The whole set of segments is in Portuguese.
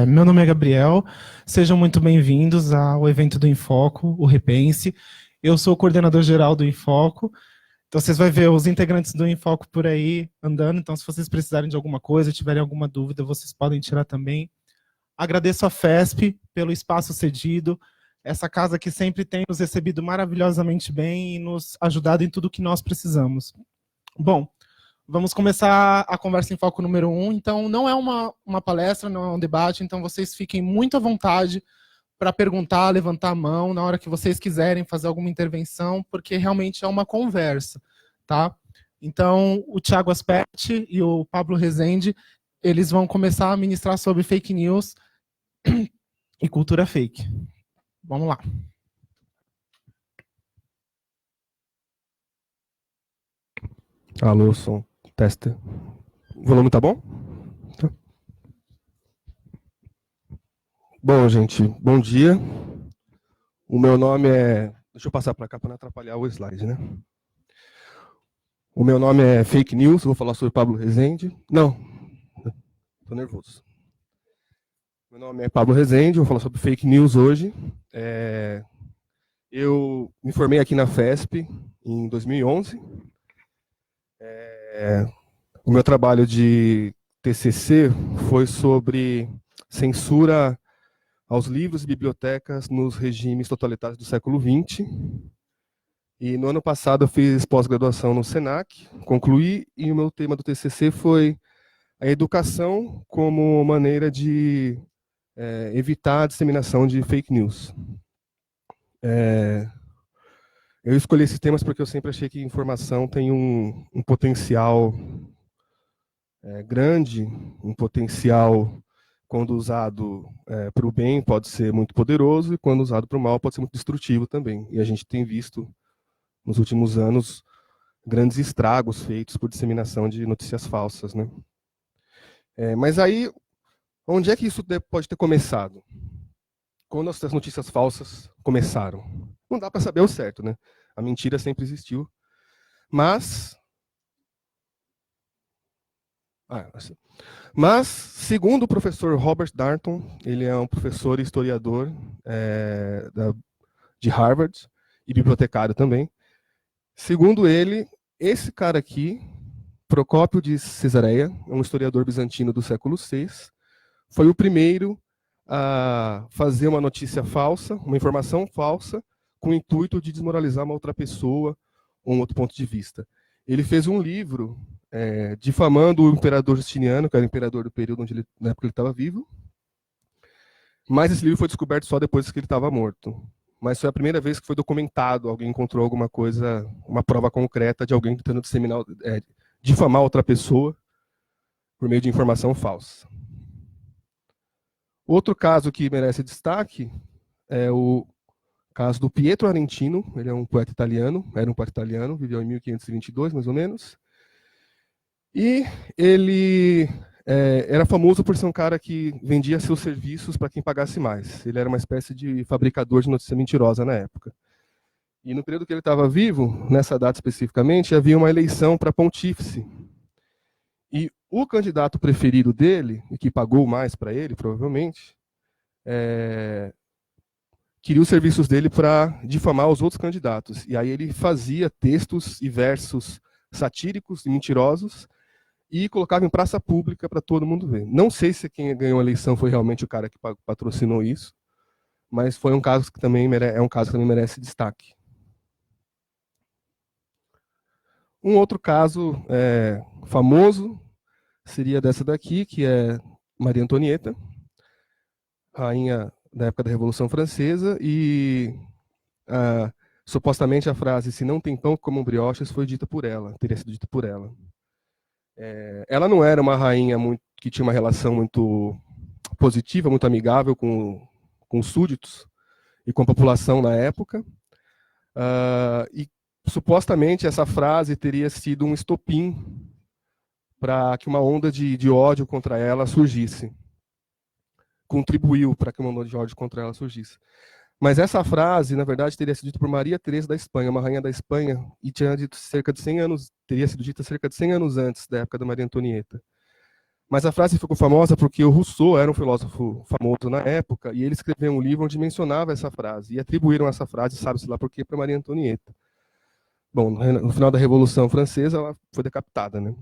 Meu nome é Gabriel, sejam muito bem-vindos ao evento do Infoco, o Repense. Eu sou o coordenador geral do Infoco, então vocês vão ver os integrantes do Infoco por aí andando, então se vocês precisarem de alguma coisa, tiverem alguma dúvida, vocês podem tirar também. Agradeço a FESP pelo espaço cedido, essa casa que sempre tem nos recebido maravilhosamente bem e nos ajudado em tudo que nós precisamos. Bom, vamos começar a conversa em foco número 1. Então, não é uma palestra, não é um debate, então vocês fiquem muito à vontade para perguntar, levantar a mão na hora que vocês quiserem fazer alguma intervenção, porque realmente é uma conversa, tá? Então, o Thiago Aspetti e o Pablo Rezende, eles vão começar a ministrar sobre fake news e cultura fake. Vamos lá. Alô, som, teste. O volume tá bom? Tá. Bom, gente, bom dia. O meu nome é... Deixa eu passar para cá para não atrapalhar o slide, né? O meu nome é Fake News, vou falar sobre Pablo Rezende. Não, tô nervoso. Meu nome é Pablo Rezende, vou falar sobre Fake News hoje. Eu me formei aqui na FESP em 2011. O meu trabalho de TCC foi sobre censura aos livros e bibliotecas nos regimes totalitários do século XX. E no ano passado eu fiz pós-graduação no SENAC, concluí, e o meu tema do TCC foi a educação como maneira de evitar a disseminação de fake news. Eu escolhi esses temas porque eu sempre achei que informação tem um potencial grande, um potencial, quando usado para o bem, pode ser muito poderoso, e quando usado para o mal, pode ser muito destrutivo também. E a gente tem visto, nos últimos anos, grandes estragos feitos por disseminação de notícias falsas, né? Mas aí, onde é que isso pode ter começado? Quando as notícias falsas começaram? Não dá para saber o certo, né? A mentira sempre existiu. Mas, segundo o professor Robert Darnton, ele é um professor e historiador de Harvard e bibliotecário também. Segundo ele, esse cara aqui, Procópio de Cesareia, um historiador bizantino do século VI, foi o primeiro a fazer uma notícia falsa, uma informação falsa, com o intuito de desmoralizar uma outra pessoa ou um outro ponto de vista. Ele fez um livro difamando o imperador Justiniano, que era o imperador do período onde na época ele estava vivo, mas esse livro foi descoberto só depois que ele estava morto. Mas foi a primeira vez que foi documentado, alguém encontrou alguma coisa, uma prova concreta de alguém tentando disseminar, difamar outra pessoa por meio de informação falsa. Outro caso que merece destaque é o caso do Pietro Arentino. Ele é um poeta italiano, era um poeta italiano, viveu em 1522, mais ou menos. E ele era famoso por ser um cara que vendia seus serviços para quem pagasse mais. Ele era uma espécie de fabricador de notícia mentirosa na época. E no período que ele estava vivo, nessa data especificamente, havia uma eleição para pontífice. E o candidato preferido dele, e que pagou mais para ele, provavelmente, queria os serviços dele para difamar os outros candidatos. E aí ele fazia textos e versos satíricos e mentirosos e colocava em praça pública para todo mundo ver. Não sei se quem ganhou a eleição foi realmente o cara que patrocinou isso, mas foi um caso que também merece destaque. Um outro caso famoso seria dessa daqui, que é Maria Antonieta, rainha da época da Revolução Francesa, e supostamente a frase "se não tem pão, comam brioches" foi dita por ela, teria sido dita por ela. Ela não era uma rainha que tinha uma relação muito positiva, muito amigável com os súditos e com a população na época, e supostamente essa frase teria sido um estopim para que uma onda de ódio contra ela surgisse. Contribuiu para que uma onda de ódio contra ela surgisse. Mas essa frase, na verdade, teria sido dita por Maria Teresa da Espanha, uma rainha da Espanha, e tinha dito cerca de 100 anos, teria sido dita cerca de 100 anos antes da época da Maria Antonieta. Mas a frase ficou famosa porque o Rousseau era um filósofo famoso na época, e ele escreveu um livro onde mencionava essa frase, e atribuíram essa frase, sabe-se lá por quê, para Maria Antonieta. Bom, no final da Revolução Francesa, ela foi decapitada, né?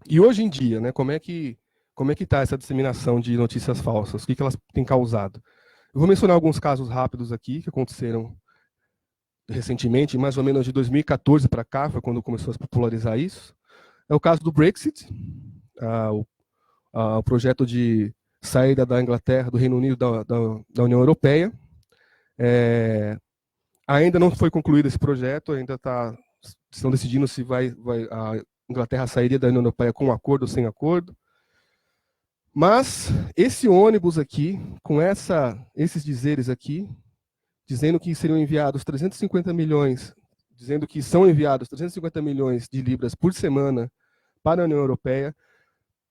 E hoje em dia, né, como é que está essa disseminação de notícias falsas? O que elas têm causado? Eu vou mencionar alguns casos rápidos aqui que aconteceram recentemente, mais ou menos de 2014 para cá, foi quando começou a se popularizar isso. É o caso do Brexit, o projeto de saída da Inglaterra, do Reino Unido, da União Europeia. Ainda não foi concluído esse projeto, ainda estão decidindo se a Inglaterra sairia da União Europeia com acordo ou sem acordo. Mas esse ônibus aqui, com esses dizeres aqui, dizendo que seriam enviados 350 milhões, dizendo que são enviados 350 milhões de libras por semana para a União Europeia,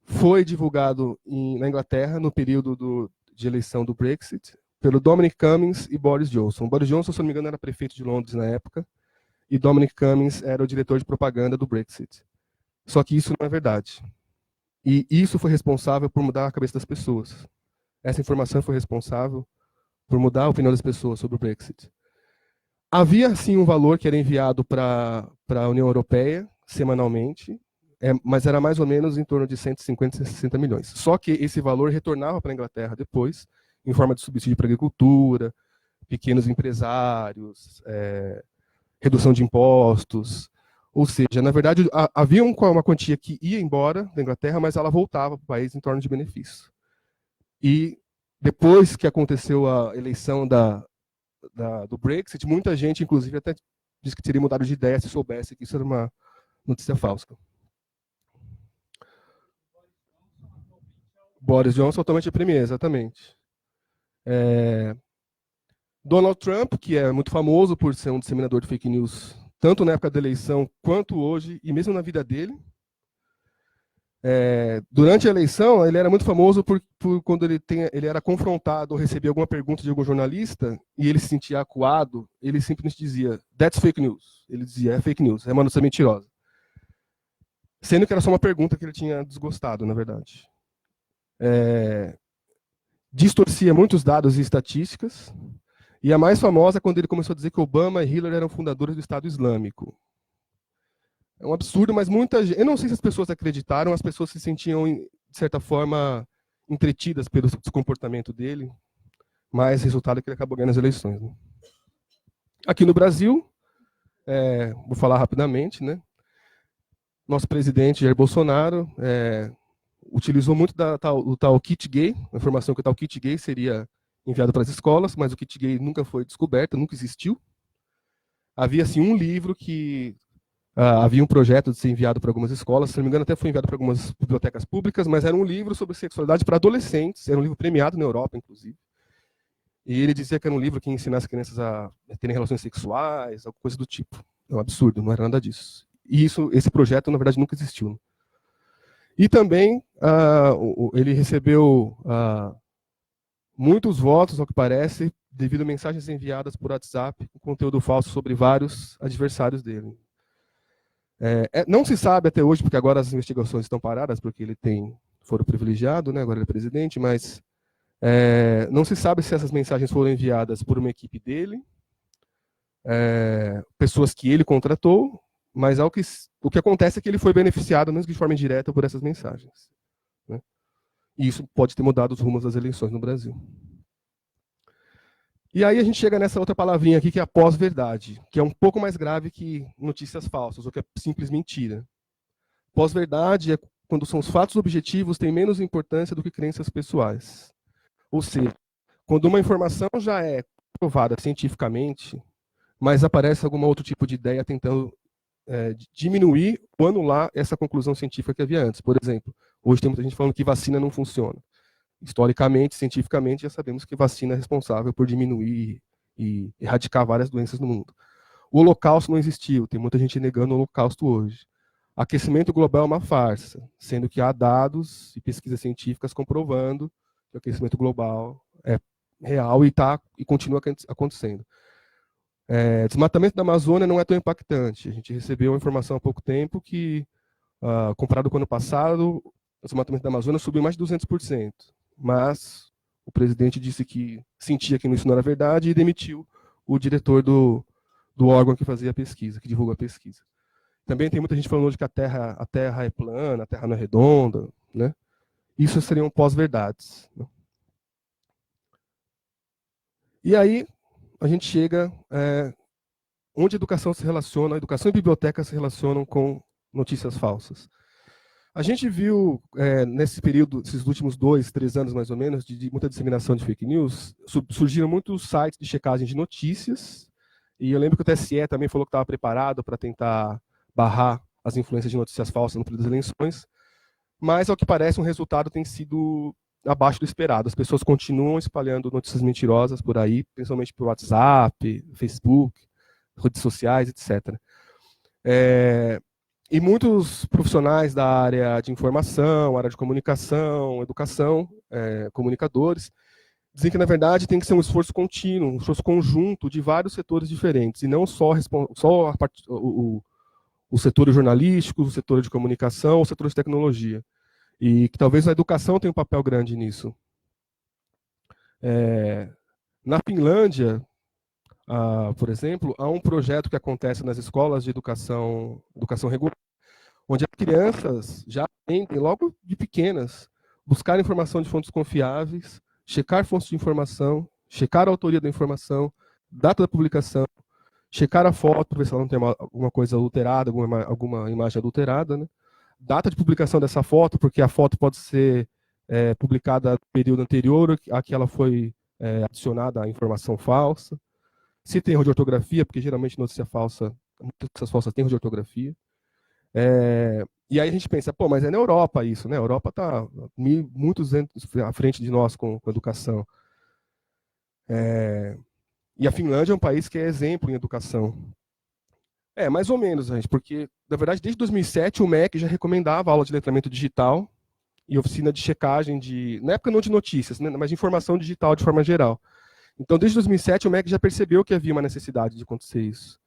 foi divulgado na Inglaterra no período de eleição do Brexit, pelo Dominic Cummings e Boris Johnson. Boris Johnson, se não me engano, era prefeito de Londres na época, e Dominic Cummings era o diretor de propaganda do Brexit. Só que isso não é verdade. E isso foi responsável por mudar a cabeça das pessoas. Essa informação foi responsável por mudar a opinião das pessoas sobre o Brexit. Havia, sim, um valor que era enviado para a União Europeia semanalmente, mas era mais ou menos em torno de 150, 160 milhões. Só que esse valor retornava para a Inglaterra depois, em forma de subsídio para a agricultura, pequenos empresários, redução de impostos. Ou seja, na verdade, havia uma quantia que ia embora da Inglaterra, mas ela voltava para o país em torno de benefício. E depois que aconteceu a eleição do Brexit, muita gente, inclusive, até disse que teria mudado de ideia se soubesse que isso era uma notícia falsa. Boris Johnson atualmente é premier, exatamente. Donald Trump, que é muito famoso por ser um disseminador de fake news, tanto na época da eleição quanto hoje, e mesmo na vida dele. Durante a eleição, ele era muito famoso por quando ele era confrontado ou recebia alguma pergunta de algum jornalista e ele se sentia acuado, ele simplesmente dizia, that's fake news. Ele dizia, é fake news, é uma notícia mentirosa. Sendo que era só uma pergunta que ele tinha desgostado, na verdade. Distorcia muitos dados e estatísticas, e a mais famosa é quando ele começou a dizer que Obama e Hillary eram fundadores do Estado Islâmico. É um absurdo, mas muita gente... Eu não sei se as pessoas acreditaram, as pessoas se sentiam, de certa forma, entretidas pelo comportamento dele, mas o resultado é que ele acabou ganhando as eleições. Né? Aqui no Brasil, vou falar rapidamente, né? Nosso presidente, Jair Bolsonaro, utilizou muito do tal kit gay, a informação que o tal kit gay seria enviado para as escolas, mas o kit gay nunca foi descoberto, nunca existiu. Havia, assim, um livro que havia um projeto de ser enviado para algumas escolas, se não me engano até foi enviado para algumas bibliotecas públicas, mas era um livro sobre sexualidade para adolescentes, era um livro premiado na Europa, inclusive. E ele dizia que era um livro que ensinasse as crianças a terem relações sexuais, alguma coisa do tipo. É um absurdo, não era nada disso. E esse projeto, na verdade, nunca existiu. Né? E também ele recebeu muitos votos, ao que parece, devido a mensagens enviadas por WhatsApp com conteúdo falso sobre vários adversários dele. Não se sabe até hoje, porque agora as investigações estão paradas, porque ele tem foro privilegiado, né, agora ele é presidente, mas não se sabe se essas mensagens foram enviadas por uma equipe dele, pessoas que ele contratou, mas o que acontece é que ele foi beneficiado, mesmo que de forma indireta, por essas mensagens. Né? E isso pode ter mudado os rumos das eleições no Brasil. E aí a gente chega nessa outra palavrinha aqui, que é a pós-verdade, que é um pouco mais grave que notícias falsas, ou que é simples mentira. Pós-verdade é quando são os fatos objetivos têm menos importância do que crenças pessoais. Ou seja, quando uma informação já é provada cientificamente, mas aparece algum outro tipo de ideia tentando diminuir ou anular essa conclusão científica que havia antes. Por exemplo, hoje tem muita gente falando que vacina não funciona. Historicamente, cientificamente, já sabemos que vacina é responsável por diminuir e erradicar várias doenças no mundo. O Holocausto não existiu, tem muita gente negando o Holocausto hoje. Aquecimento global é uma farsa, sendo que há dados e pesquisas científicas comprovando que o aquecimento global é real e continua acontecendo. Desmatamento da Amazônia não é tão impactante. A gente recebeu uma informação há pouco tempo que, comparado com o ano passado, o desmatamento da Amazônia subiu mais de 200%. Mas o presidente disse que sentia que isso não era verdade e demitiu o diretor do órgão que fazia a pesquisa, que divulga a pesquisa. Também tem muita gente falando de que a Terra é plana, a Terra não é redonda, né? Isso seriam pós-verdades, né? E aí a gente chega onde a educação se relaciona, a educação e biblioteca se relacionam com notícias falsas. A gente viu, nesse período, esses últimos 2, 3 anos mais ou menos, de muita disseminação de fake news, surgiram muitos sites de checagem de notícias, e eu lembro que o TSE também falou que estava preparado para tentar barrar as influências de notícias falsas no período das eleições, mas, ao que parece, o resultado tem sido abaixo do esperado. As pessoas continuam espalhando notícias mentirosas por aí, principalmente por WhatsApp, Facebook, redes sociais, etc. E muitos profissionais da área de informação, área de comunicação, educação, comunicadores, dizem que, na verdade, tem que ser um esforço contínuo, um esforço conjunto de vários setores diferentes, e não só o setor jornalístico, o setor de comunicação, o setor de tecnologia. E que talvez a educação tenha um papel grande nisso. Na Finlândia, por exemplo, há um projeto que acontece nas escolas de educação regular, onde as crianças já aprendem, logo de pequenas, buscar informação de fontes confiáveis, checar fontes de informação, checar a autoria da informação, data da publicação, checar a foto, para ver se ela não tem alguma coisa adulterada, alguma imagem adulterada, né? Data de publicação dessa foto, porque a foto pode ser publicada no período anterior a que ela foi adicionada a informação falsa. Se tem erro de ortografia, porque geralmente notícia falsa, muitas notícias falsas têm erro de ortografia. E aí a gente pensa, pô, mas é na Europa isso, né? A Europa está muitos anos à frente de nós com educação. E a Finlândia é um país que é exemplo em educação. Mais ou menos, gente, porque, na verdade, desde 2007, o MEC já recomendava aula de letramento digital e oficina de checagem na época não de notícias, né, mas de informação digital de forma geral. Então, desde 2007, o MEC já percebeu que havia uma necessidade de acontecer isso.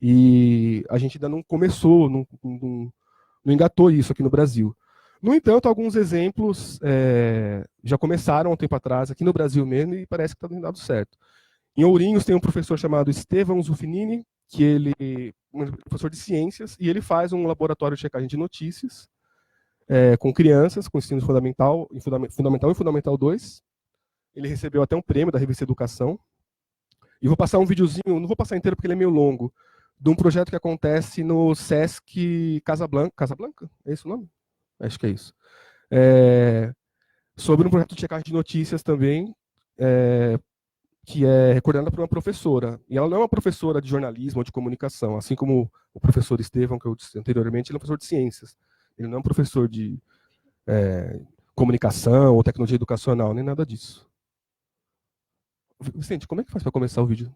E a gente ainda não começou, não engatou isso aqui no Brasil. No entanto, alguns exemplos já começaram há um tempo atrás, aqui no Brasil mesmo, e parece que está dando certo. Em Ourinhos tem um professor chamado Estevão Zuffinini, que ele é um professor de ciências, e ele faz um laboratório de checagem de notícias com crianças, com ensino fundamental e Fundamental 2. Ele recebeu até um prêmio da revista Educação. E vou passar um videozinho, não vou passar inteiro porque ele é meio longo, de um projeto que acontece no Sesc Casablanca. Casablanca? É esse o nome? Acho que é isso. Sobre um projeto de checagem de notícias também, que é coordenada por uma professora. E ela não é uma professora de jornalismo ou de comunicação, assim como o professor Estevão, que eu disse anteriormente, ele é um professor de ciências. Ele não é um professor de comunicação ou tecnologia educacional, nem nada disso. Vicente, como é que faz para começar o vídeo?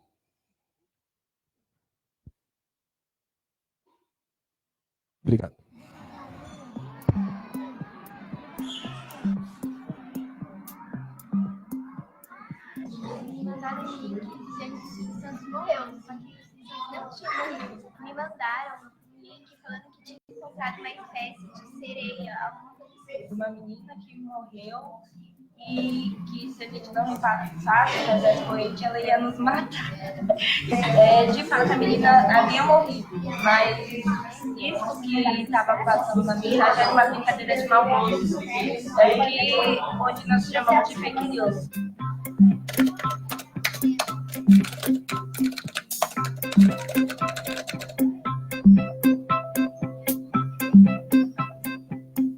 Obrigado. Me mandaram o link dizendo que o Silvio Santos morreu, só que o Silvio Santos não tinha morrido. Me mandaram um link falando que tinha encontrado uma espécie de sereia, alguma coisa assim. Uma menina que morreu e que se a gente não repassasse o projeto corrente, ela ia nos matar. De fato, a menina havia morrido, mas isso que estava passando na mensagem era uma brincadeira de mau gosto, onde nós chamamos de fake news.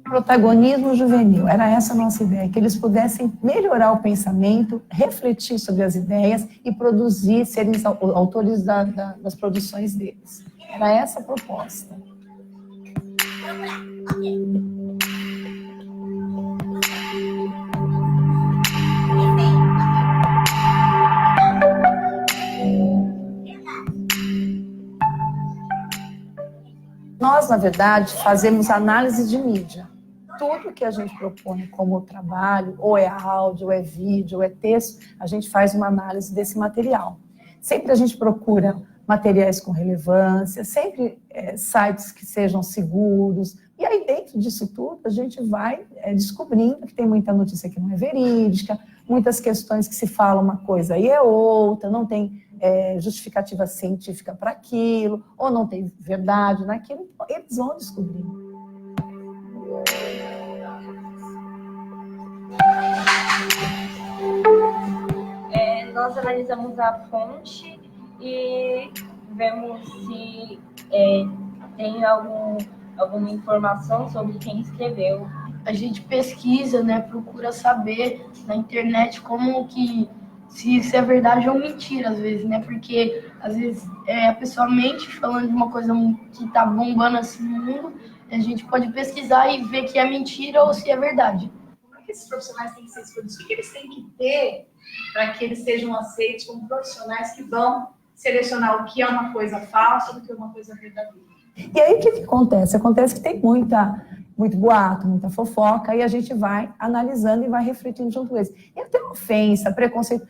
Protagonismo juvenil, era essa a nossa ideia, que eles pudessem melhorar o pensamento, refletir sobre as ideias e produzir, serem os autores das produções deles. Era essa a proposta. Nós, na verdade, fazemos análise de mídia. Tudo que a gente propõe como trabalho, ou é áudio, ou é vídeo, ou é texto, a gente faz uma análise desse material. Sempre a gente procura materiais com relevância, sempre sites que sejam seguros. E aí, dentro disso tudo, a gente vai descobrindo que tem muita notícia que não é verídica, muitas questões que se fala uma coisa e é outra, não tem justificativa científica para aquilo, ou não tem verdade naquilo, então, eles vão descobrir. Nós analisamos a fonte e vemos se tem alguma informação sobre quem escreveu. A gente pesquisa, né, procura saber na internet como que, se isso é verdade ou mentira, às vezes, né, porque às vezes a pessoa mente falando de uma coisa que tá bombando assim no mundo, a gente pode pesquisar e ver que é mentira ou se é verdade. Como é que esses profissionais têm que ser escolhidos? O que eles têm que ter para que eles sejam aceitos como profissionais que vão selecionar o que é uma coisa falsa do que é uma coisa verdadeira? E aí, o que acontece? Acontece que tem muito boato, muita fofoca, e a gente vai analisando e vai refletindo junto com eles. E até ofensa, preconceito,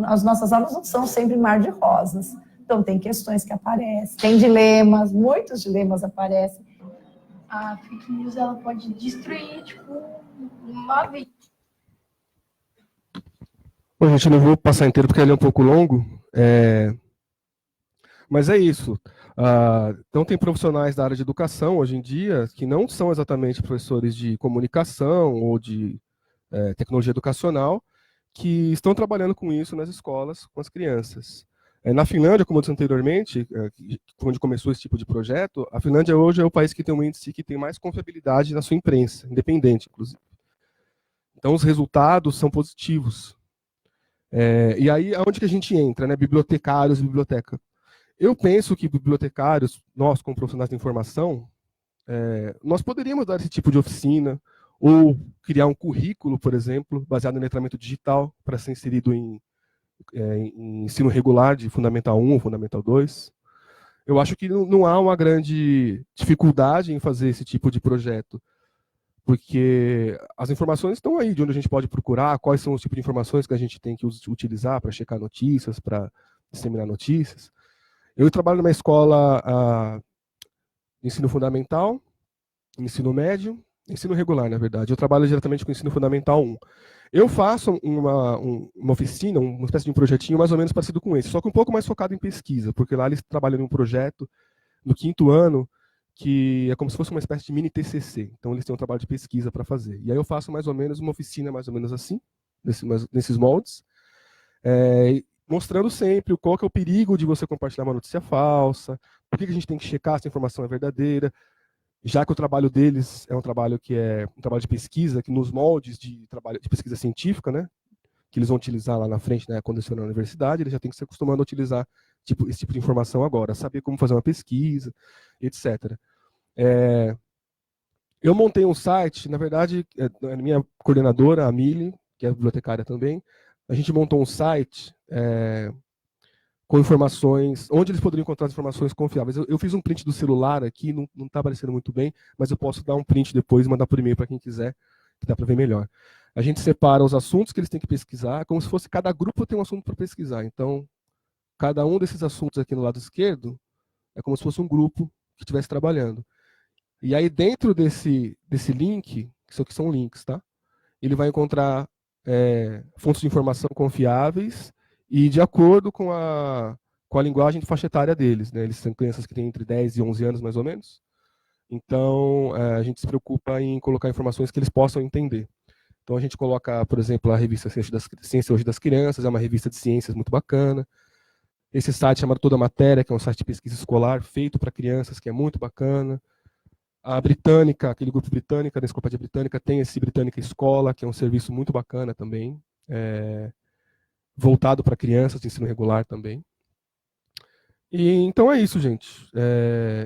as nossas aulas não são sempre mar de rosas. Então, tem questões que aparecem, tem dilemas, muitos dilemas aparecem. A fake news, ela pode destruir, uma vida. Bom, gente, não vou passar inteiro porque ele é um pouco longo, mas é isso. Então, tem profissionais da área de educação, hoje em dia, que não são exatamente professores de comunicação ou de tecnologia educacional, que estão trabalhando com isso nas escolas, com as crianças. Na Finlândia, como eu disse anteriormente, onde começou esse tipo de projeto, a Finlândia hoje é o país que tem um índice que tem mais confiabilidade na sua imprensa, independente, inclusive. Então, os resultados são positivos. E aí, aonde que a gente entra, né? Bibliotecários, biblioteca. Eu penso que bibliotecários, nós como profissionais de informação, nós poderíamos dar esse tipo de oficina, ou criar um currículo, por exemplo, baseado em letramento digital, para ser inserido em ensino regular de Fundamental 1 ou Fundamental 2. Eu acho que não há uma grande dificuldade em fazer esse tipo de projeto, porque as informações estão aí, de onde a gente pode procurar, quais são os tipos de informações que a gente tem que utilizar para checar notícias, para disseminar notícias. Eu trabalho numa escola de ensino fundamental, ensino médio, ensino regular, na verdade. Eu trabalho diretamente com o ensino fundamental 1. Eu faço uma oficina, uma espécie de um projetinho mais ou menos parecido com esse, só que um pouco mais focado em pesquisa, porque lá eles trabalham em um projeto no 5º ano, que é como se fosse uma espécie de mini TCC. Então, eles têm um trabalho de pesquisa para fazer. E aí eu faço mais ou menos uma oficina mais ou menos assim, nesses moldes, mostrando sempre qual que é o perigo de você compartilhar uma notícia falsa, por que a gente tem que checar se a informação é verdadeira, já que o trabalho deles é um trabalho que é um trabalho de pesquisa, que nos moldes de trabalho de pesquisa científica, né, que eles vão utilizar lá na frente, né, quando eles forem na universidade, eles já têm que se acostumando a utilizar esse tipo de informação agora, saber como fazer uma pesquisa, etc. Eu montei um site, na verdade, a minha coordenadora, a Mili, que é bibliotecária também, a gente montou um site com informações, onde eles poderiam encontrar as informações confiáveis. Eu fiz um print do celular aqui, não está aparecendo muito bem, mas eu posso dar um print depois e mandar por e-mail para quem quiser, que dá para ver melhor. A gente separa os assuntos que eles têm que pesquisar, como se fosse cada grupo tem um assunto para pesquisar. Então, cada um desses assuntos aqui no lado esquerdo é como se fosse um grupo que estivesse trabalhando. E aí, dentro desse link, isso aqui são links, tá? Ele vai encontrar fontes de informação confiáveis e de acordo com a linguagem de faixa etária deles, né? Eles são crianças que têm entre 10 e 11 anos, mais ou menos. Então, a gente se preocupa em colocar informações que eles possam entender. Então, a gente coloca, por exemplo, a revista Ciência Hoje das Crianças, é uma revista de ciências muito bacana. Esse site chamado Toda Matéria, que é um site de pesquisa escolar feito para crianças, que é muito bacana. A Britânica, aquele grupo Britânica, da Enciclopédia Britânica, tem esse Britânica Escola, que é um serviço muito bacana também, voltado para crianças de ensino regular também. E então é isso, gente.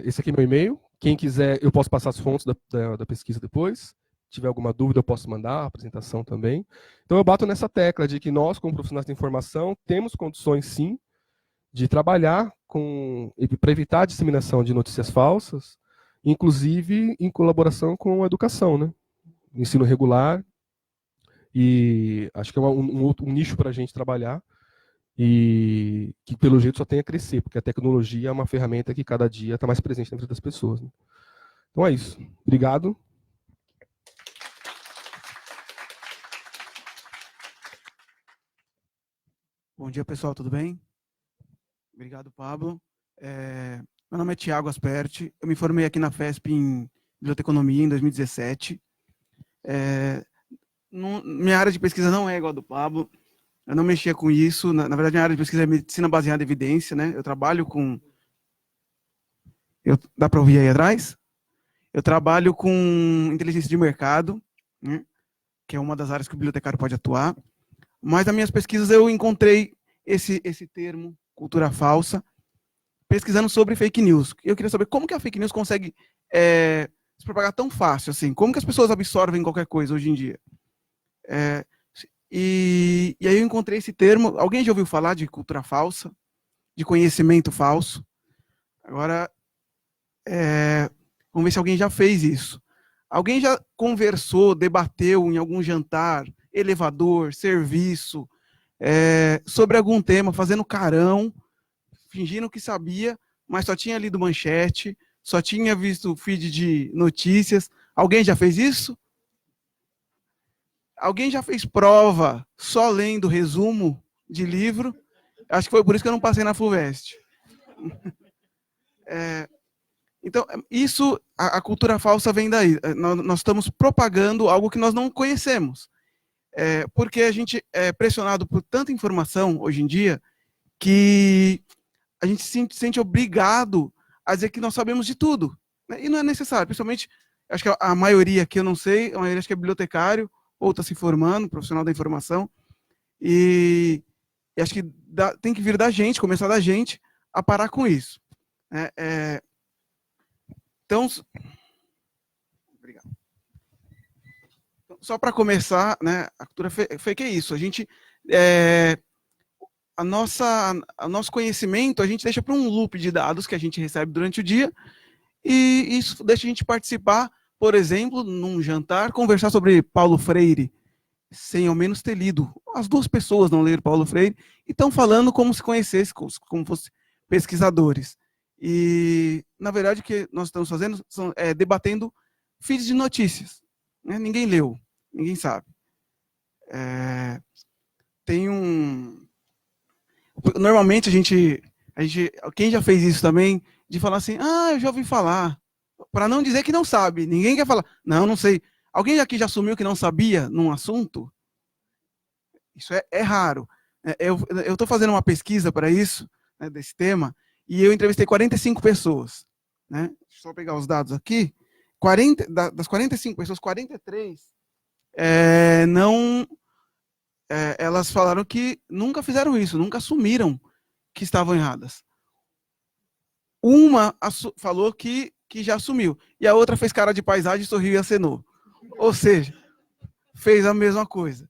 Esse aqui é meu e-mail. Quem quiser, eu posso passar as fontes da pesquisa depois. Se tiver alguma dúvida, eu posso mandar a apresentação também. Então eu bato nessa tecla de que nós, como profissionais de informação, temos condições, sim, de trabalhar para evitar a disseminação de notícias falsas, inclusive em colaboração com a educação, né? Ensino regular, e acho que é um nicho para a gente trabalhar. e que, pelo jeito, só tem a crescer, porque a tecnologia é uma ferramenta que cada dia está mais presente na vida das pessoas. Né? Então é isso. Obrigado. Bom dia, pessoal, tudo bem? Obrigado, Pablo. Meu nome é Thiago Asperti, eu me formei aqui na FESP em Biblioteconomia em 2017. Minha área de pesquisa não é igual a do Pablo, eu não mexia com isso, na verdade minha área de pesquisa é medicina baseada em evidência, né? Eu trabalho com... Dá para ouvir aí atrás? Eu trabalho com inteligência de mercado, né? Que é uma das áreas que o bibliotecário pode atuar. Mas nas minhas pesquisas eu encontrei esse termo, cultura falsa, pesquisando sobre fake news. Eu queria saber como que a fake news consegue se propagar tão fácil, assim. Como que as pessoas absorvem qualquer coisa hoje em dia? E aí eu encontrei esse termo. Alguém já ouviu falar de cultura falsa? De conhecimento falso? Agora, vamos ver se alguém já fez isso. Alguém já conversou, debateu em algum jantar, elevador, serviço, sobre algum tema, fazendo carão, fingindo que sabia, mas só tinha lido manchete, só tinha visto feed de notícias. Alguém já fez isso? Alguém já fez prova só lendo resumo de livro? Acho que foi por isso que eu não passei na FUVEST. Então, isso, a cultura falsa vem daí. Nós estamos propagando algo que nós não conhecemos. Porque a gente é pressionado por tanta informação hoje em dia que a gente se sente obrigado a dizer que nós sabemos de tudo. Né? E não é necessário. Principalmente, acho que a maioria aqui eu não sei, a maioria acho que é bibliotecário, ou está se formando, profissional da informação. E acho que tem que vir da gente, começar da gente, a parar com isso. Então, obrigado. Só para começar, né, a cultura fake é isso. A gente, o nosso conhecimento, a gente deixa para um loop de dados que a gente recebe durante o dia, e isso deixa a gente participar, por exemplo, num jantar, conversar sobre Paulo Freire, sem ao menos ter lido. As duas pessoas não leram Paulo Freire e estão falando como se conhecessem, como fossem pesquisadores. E, na verdade, o que nós estamos fazendo é debatendo feeds de notícias. Né? Ninguém leu, ninguém sabe. Normalmente, quem já fez isso também, de falar assim, eu já ouvi falar, para não dizer que não sabe. Ninguém quer falar, não sei. Alguém aqui já assumiu que não sabia num assunto? Isso é raro. Eu estou fazendo uma pesquisa para isso, né, desse tema, e eu entrevistei 45 pessoas. Né? Deixa eu só pegar os dados aqui. Das 45 pessoas, 43 elas falaram que nunca fizeram isso, nunca assumiram que estavam erradas. Uma falou que já assumiu, e a outra fez cara de paisagem, sorriu e acenou. Ou seja, fez a mesma coisa.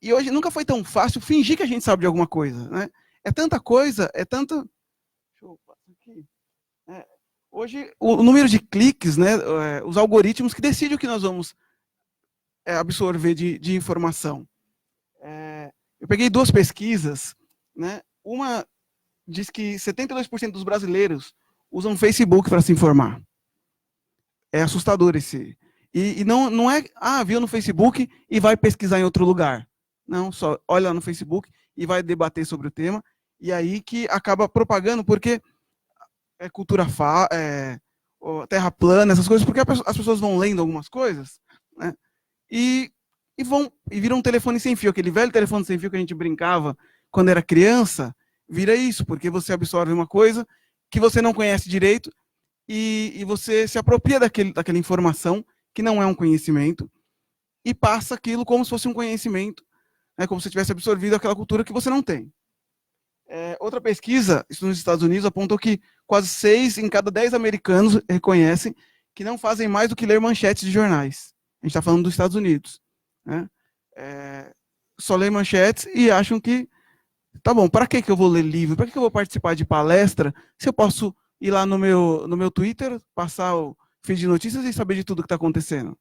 E hoje nunca foi tão fácil fingir que a gente sabe de alguma coisa. Né? É tanta coisa, é tanta... Deixa eu passar aqui. Hoje, o número de cliques, né, os algoritmos que decidem o que nós vamos absorver de informação. Eu peguei duas pesquisas. Né? Uma diz que 72% dos brasileiros usam o Facebook para se informar. É assustador esse... E não é, viu no Facebook e vai pesquisar em outro lugar. Não, só olha lá no Facebook e vai debater sobre o tema. E aí que acaba propagando, porque é cultura terra plana, essas coisas, porque as pessoas vão lendo algumas coisas, né, e viram um telefone sem fio, aquele velho telefone sem fio que a gente brincava quando era criança, vira isso, porque você absorve uma coisa que você não conhece direito e você se apropria daquela informação que não é um conhecimento e passa aquilo como se fosse um conhecimento, né, como se você tivesse absorvido aquela cultura que você não tem. Outra pesquisa, isso nos Estados Unidos, apontou que quase 6 em cada 10 americanos reconhecem que não fazem mais do que ler manchetes de jornais. A gente está falando dos Estados Unidos. Né? Só leem manchetes e acham que, tá bom, para que eu vou ler livro? Para que eu vou participar de palestra se eu posso ir lá no meu Twitter, passar o feed de notícias e saber de tudo que está acontecendo?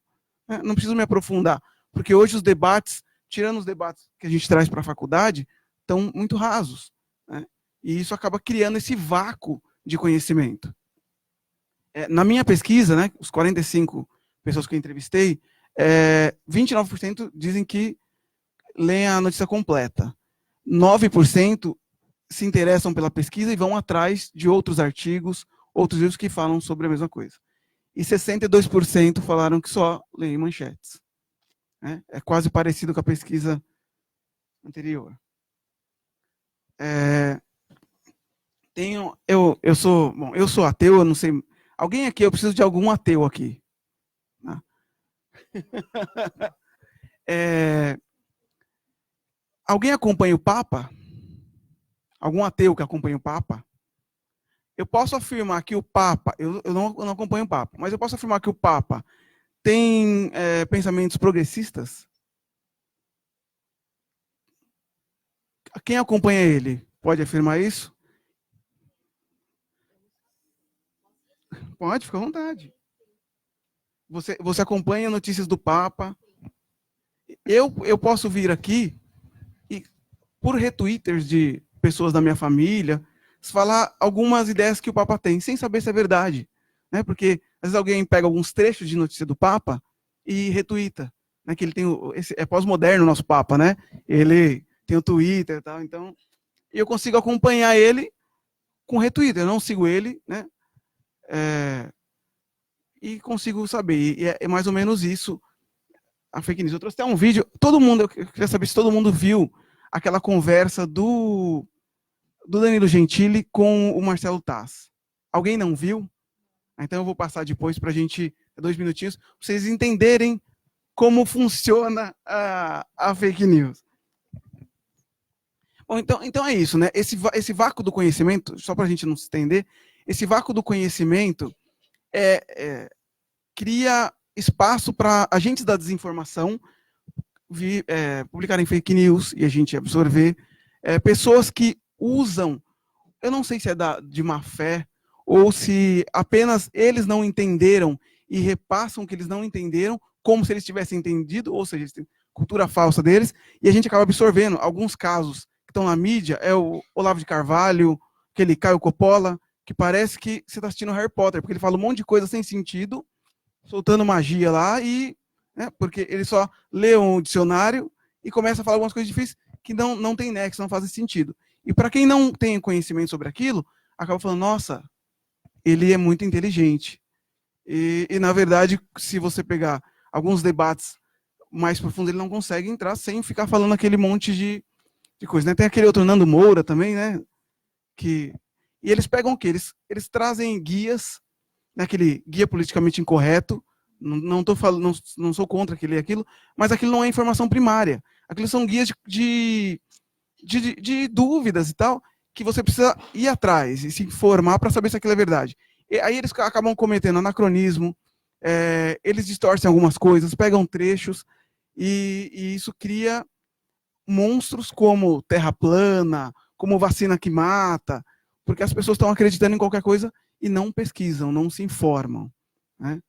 Não preciso me aprofundar, porque hoje os debates tirando os debates que a gente traz para a faculdade, estão muito rasos, né? E isso acaba criando esse vácuo de conhecimento. Na minha pesquisa, né, os 45 pessoas que eu entrevistei, 29% dizem que leem a notícia completa. 9% se interessam pela pesquisa e vão atrás de outros artigos, outros livros que falam sobre a mesma coisa. E 62% falaram que só leem manchetes. É quase parecido com a pesquisa anterior. Eu sou ateu, eu não sei. Alguém aqui, eu preciso de algum ateu aqui. Alguém acompanha o Papa? Algum ateu que acompanha o Papa? Eu posso afirmar que o Papa, eu não acompanho o Papa, mas eu posso afirmar que o Papa tem pensamentos progressistas? Quem acompanha ele pode afirmar isso? Pode, fica à vontade. Você acompanha notícias do Papa. Eu posso vir aqui e, por retweeters de pessoas da minha família, falar algumas ideias que o Papa tem, sem saber se é verdade. Né? Porque, às vezes, alguém pega alguns trechos de notícia do Papa e retuita. Né? Que ele tem é pós-moderno o nosso Papa, né? Ele tem o Twitter e tal. Então, eu consigo acompanhar ele com retweet. Eu não sigo ele, né? E consigo saber. E é mais ou menos isso a fake news. Eu trouxe até um vídeo. Eu queria saber se todo mundo viu aquela conversa do Danilo Gentili com o Marcelo Taz. Alguém não viu? Então eu vou passar depois para a gente, 2 minutinhos, para vocês entenderem como funciona a fake news. Bom, então é isso, né? Esse vácuo do conhecimento, só para a gente não se estender, esse vácuo do conhecimento cria espaço para agentes da desinformação publicarem fake news e a gente absorver. Pessoas que usam, eu não sei se é de má fé, ou se apenas eles não entenderam e repassam o que eles não entenderam, como se eles tivessem entendido, ou seja, eles têm cultura falsa deles, e a gente acaba absorvendo. Alguns casos que estão na mídia é o Olavo de Carvalho, aquele Caio Coppola, que parece que você está assistindo Harry Potter, porque ele fala um monte de coisa sem sentido, soltando magia lá, porque ele só lê um dicionário e começa a falar algumas coisas difíceis que não tem nexo, não fazem sentido. E para quem não tem conhecimento sobre aquilo, acaba falando, nossa, ele é muito inteligente. E na verdade, se você pegar alguns debates mais profundos, ele não consegue entrar sem ficar falando aquele monte de coisa. Né? Tem aquele outro Nando Moura também, né? E eles pegam o quê? Eles trazem guias, né? Aquele guia politicamente incorreto. Não sou contra aquilo e aquilo, mas aquilo não é informação primária. Aquilo são guias de dúvidas e tal, que você precisa ir atrás e se informar para saber se aquilo é verdade. E aí eles acabam cometendo anacronismo, eles distorcem algumas coisas, pegam trechos, e isso cria monstros como terra plana, como vacina que mata, porque as pessoas estão acreditando em qualquer coisa e não pesquisam, não se informam. Né?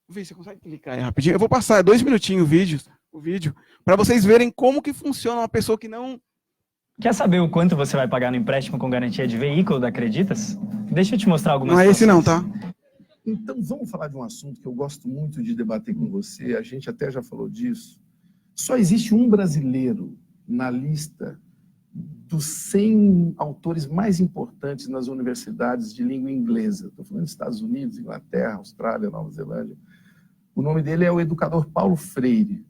Vê, você consegue clicar aí rapidinho? Eu vou passar 2 minutinhos o vídeo, para vocês verem como que funciona uma pessoa que não... Quer saber o quanto você vai pagar no empréstimo com garantia de veículo da Creditas? Deixa eu te mostrar algumas coisas. Não é esse não, tá? Então, vamos falar de um assunto que eu gosto muito de debater com você, a gente até já falou disso. Só existe um brasileiro na lista dos 100 autores mais importantes nas universidades de língua inglesa. Estou falando dos Estados Unidos, Inglaterra, Austrália, Nova Zelândia. O nome dele é o educador Paulo Freire.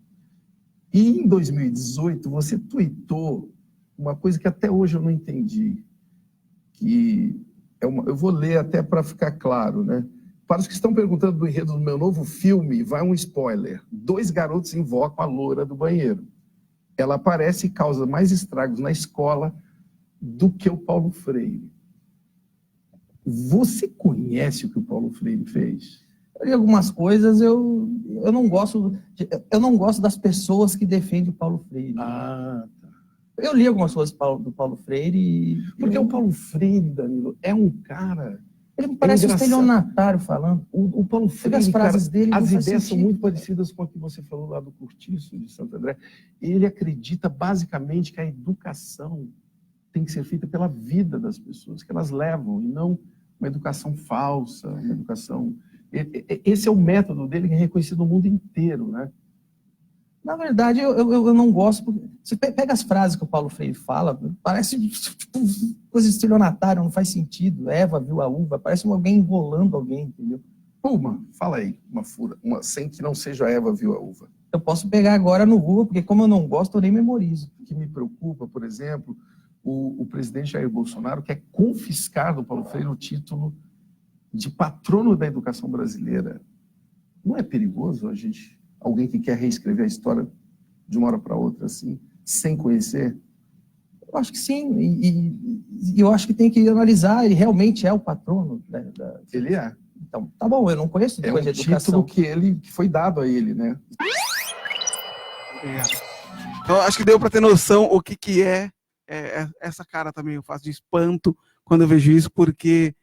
E em 2018, você tuitou uma coisa que até hoje eu não entendi, que eu vou ler até para ficar claro, né? Para os que estão perguntando do enredo do meu novo filme, vai um spoiler. 2 garotos invocam a loura do banheiro. Ela aparece e causa mais estragos na escola do que o Paulo Freire. Você conhece o que o Paulo Freire fez? Em algumas coisas eu não gosto das pessoas que defendem o Paulo Freire. Ah, tá. Eu li algumas coisas do Paulo Freire e... Porque o Paulo Freire, Danilo, é um cara Ele me parece um engraçado. estelionatário falando. O Paulo Pega as Freire, cara, frases dele, não as faz ideias são sentido. muito parecidas com a que você falou lá do Cortiço, de Santo André. Ele acredita basicamente que a educação tem que ser feita pela vida das pessoas, que elas levam, e não uma educação falsa, uma educação... Esse é o método dele que é reconhecido no mundo inteiro, né? Na verdade, eu não gosto. Porque você pega as frases que o Paulo Freire fala, parece tipo, coisa estelionatária, não faz sentido. Eva viu a uva, parece alguém enrolando alguém, entendeu? Fala aí, sem que não seja a Eva viu a uva. Eu posso pegar agora no Google, porque como eu não gosto, eu nem memorizo. O que me preocupa, por exemplo, o presidente Jair Bolsonaro quer confiscar do Paulo Freire o título de patrono da educação brasileira. Não é perigoso a gente, alguém que quer reescrever a história de uma hora para outra, assim, sem conhecer? Eu acho que sim, e eu acho que tem que analisar, ele realmente é o patrono Ele é. Então, tá bom, eu não conheço É um coisa de educação. título que foi dado a ele, né? Então, acho que deu para ter noção o que é essa cara também. Eu faço de espanto quando eu vejo isso, porque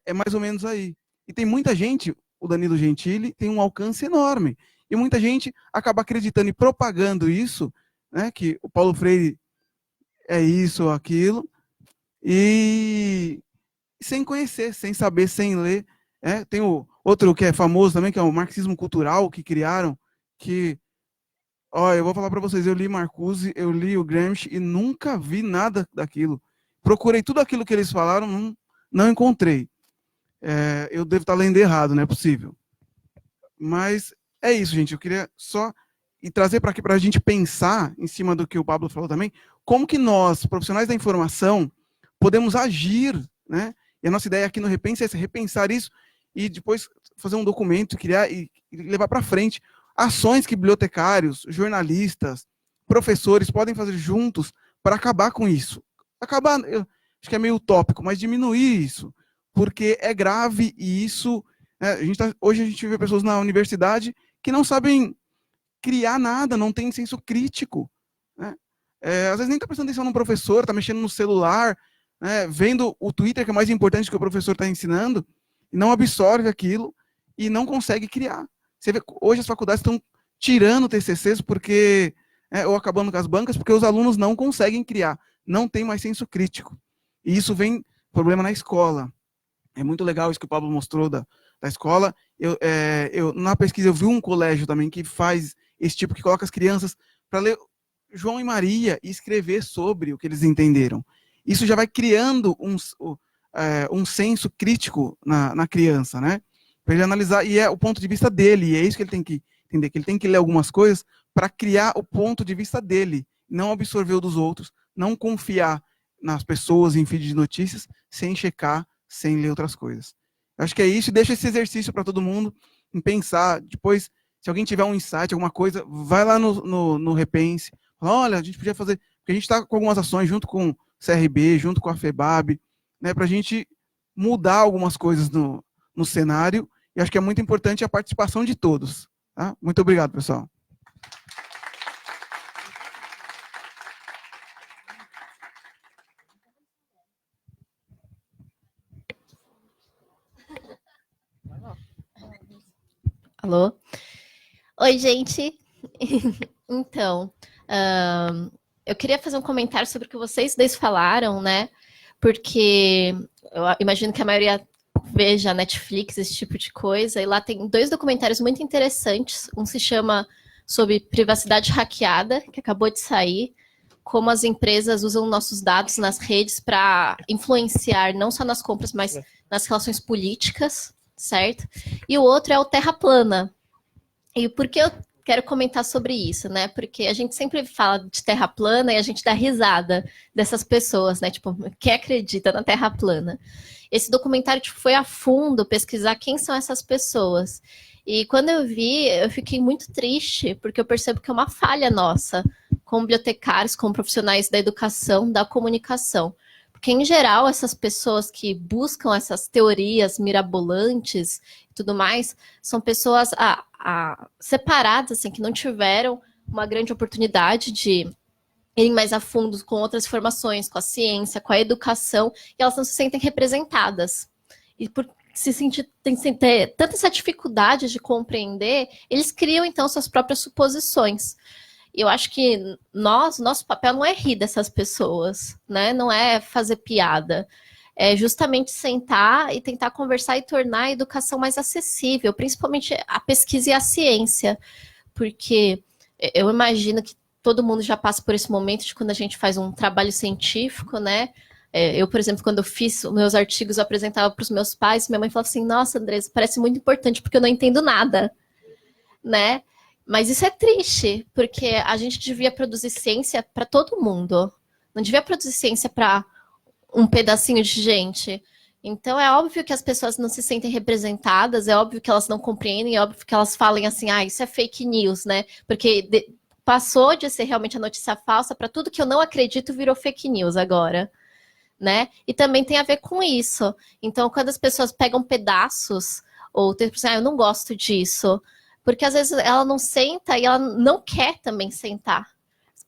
é mais ou menos aí. E tem muita gente, o Danilo Gentili tem um alcance enorme, e muita gente acaba acreditando e propagando isso, né, que o Paulo Freire é isso ou aquilo, e sem conhecer, sem saber, sem ler. Tem o outro que é famoso também, que é o marxismo cultural, que criaram, que, eu vou falar para vocês, eu li Marcuse, eu li o Gramsci e nunca vi nada daquilo. Procurei tudo aquilo que eles falaram, não encontrei. Eu devo estar lendo errado, não é possível. Mas é isso, gente. Eu queria só trazer para aqui para a gente pensar, em cima do que o Pablo falou também, como que nós, profissionais da informação, podemos agir, né? E a nossa ideia aqui no Repense é repensar isso e depois fazer um documento, criar e levar para frente ações que bibliotecários, jornalistas, professores podem fazer juntos para acabar com isso. Acabar, eu acho que é meio utópico, mas diminuir isso, porque é grave e isso... hoje a gente vê pessoas na universidade que não sabem criar nada, não tem senso crítico, né? Às vezes nem está prestando atenção no professor, está mexendo no celular, né, vendo o Twitter, que é mais importante que o professor está ensinando, e não absorve aquilo e não consegue criar. Você vê, hoje as faculdades estão tirando TCCs porque, ou acabando com as bancas, porque os alunos não conseguem criar, não tem mais senso crítico. E isso vem problema na escola. É muito legal isso que o Pablo mostrou da escola. Na pesquisa eu vi um colégio também que faz esse tipo, que coloca as crianças para ler João e Maria e escrever sobre o que eles entenderam. Isso já vai criando um senso crítico na criança, né? Para ele analisar, e é o ponto de vista dele, e é isso que ele tem que entender, que ele tem que ler algumas coisas para criar o ponto de vista dele, não absorver o dos outros, não confiar nas pessoas em feed de notícias, sem checar, sem ler outras coisas. Eu acho que é isso, e deixa esse exercício para todo mundo, em pensar, depois, se alguém tiver um insight, alguma coisa, vai lá no Repense, fala, olha, a gente podia fazer, porque a gente está com algumas ações junto com o CRB, junto com a FEBAB, né, para a gente mudar algumas coisas no cenário, e acho que é muito importante a participação de todos. Tá? Muito obrigado, pessoal. Alô? Oi, gente. Então, eu queria fazer um comentário sobre o que vocês dois falaram, né? Porque eu imagino que a maioria veja Netflix, esse tipo de coisa, e lá tem 2 documentários muito interessantes. Um se chama sobre privacidade hackeada, que acabou de sair, como as empresas usam nossos dados nas redes para influenciar não só nas compras, mas nas relações políticas, certo? E o outro é o Terra Plana. E por que eu quero comentar sobre isso, né? Porque a gente sempre fala de Terra Plana e a gente dá risada dessas pessoas, né? Tipo, quem acredita na Terra Plana? Esse documentário foi a fundo pesquisar quem são essas pessoas. E quando eu vi, eu fiquei muito triste, porque eu percebo que é uma falha nossa, como bibliotecários, como profissionais da educação, da comunicação. Porque, em geral, essas pessoas que buscam essas teorias mirabolantes e tudo mais, são pessoas separadas, assim, que não tiveram uma grande oportunidade de irem mais a fundo com outras formações, com a ciência, com a educação, e elas não se sentem representadas. e por se sentir, ter tanta essa dificuldade de compreender, eles criam, então, suas próprias suposições. Eu acho que nosso papel não é rir dessas pessoas, né? Não é fazer piada. É justamente sentar e tentar conversar e tornar a educação mais acessível, principalmente a pesquisa e a ciência, porque eu imagino que todo mundo já passa por esse momento de quando a gente faz um trabalho científico, né? Eu, por exemplo, quando eu fiz os meus artigos, eu apresentava para os meus pais, minha mãe falava assim, nossa, Andressa, parece muito importante, porque eu não entendo nada, né? Mas isso é triste, porque a gente devia produzir ciência para todo mundo, não devia produzir ciência para um pedacinho de gente. Então é óbvio que as pessoas não se sentem representadas, é óbvio que elas não compreendem, é óbvio que elas falem assim, isso é fake news, né? Porque passou de ser realmente a notícia falsa para tudo que eu não acredito virou fake news agora, né? E também tem a ver com isso. Então, quando as pessoas pegam pedaços, ou tem assim, eu não gosto disso, porque às vezes ela não senta e ela não quer também sentar.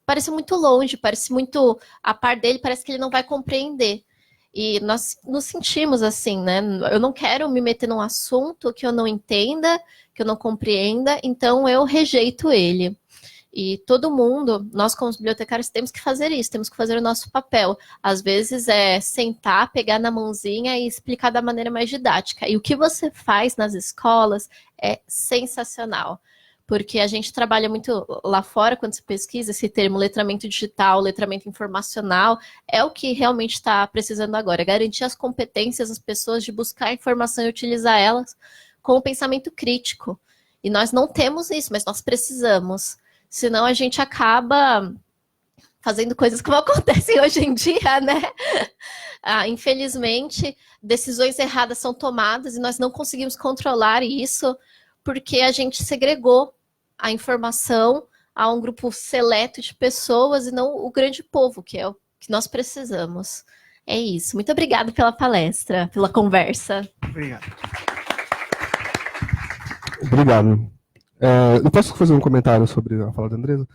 Parece muito longe, parece muito a par dele, parece que ele não vai compreender. E nós nos sentimos assim, né? Eu não quero me meter num assunto que eu não entenda, que eu não compreenda, então eu rejeito ele. E todo mundo, nós como bibliotecários, temos que fazer isso, temos que fazer o nosso papel. Às vezes é sentar, pegar na mãozinha e explicar da maneira mais didática. E o que você faz nas escolas é sensacional. Porque a gente trabalha muito lá fora, quando se pesquisa esse termo letramento digital, letramento informacional, é o que realmente está precisando agora, garantir as competências das pessoas de buscar informação e utilizar elas com o pensamento crítico. E nós não temos isso, mas nós precisamos. Senão a gente acaba fazendo coisas como acontecem hoje em dia, né? Infelizmente, decisões erradas são tomadas e nós não conseguimos controlar isso porque a gente segregou a informação a um grupo seleto de pessoas e não o grande povo, que é o que nós precisamos. É isso. Muito obrigada pela palestra, pela conversa. Obrigado. Obrigado. Eu posso fazer um comentário sobre a fala da Andressa?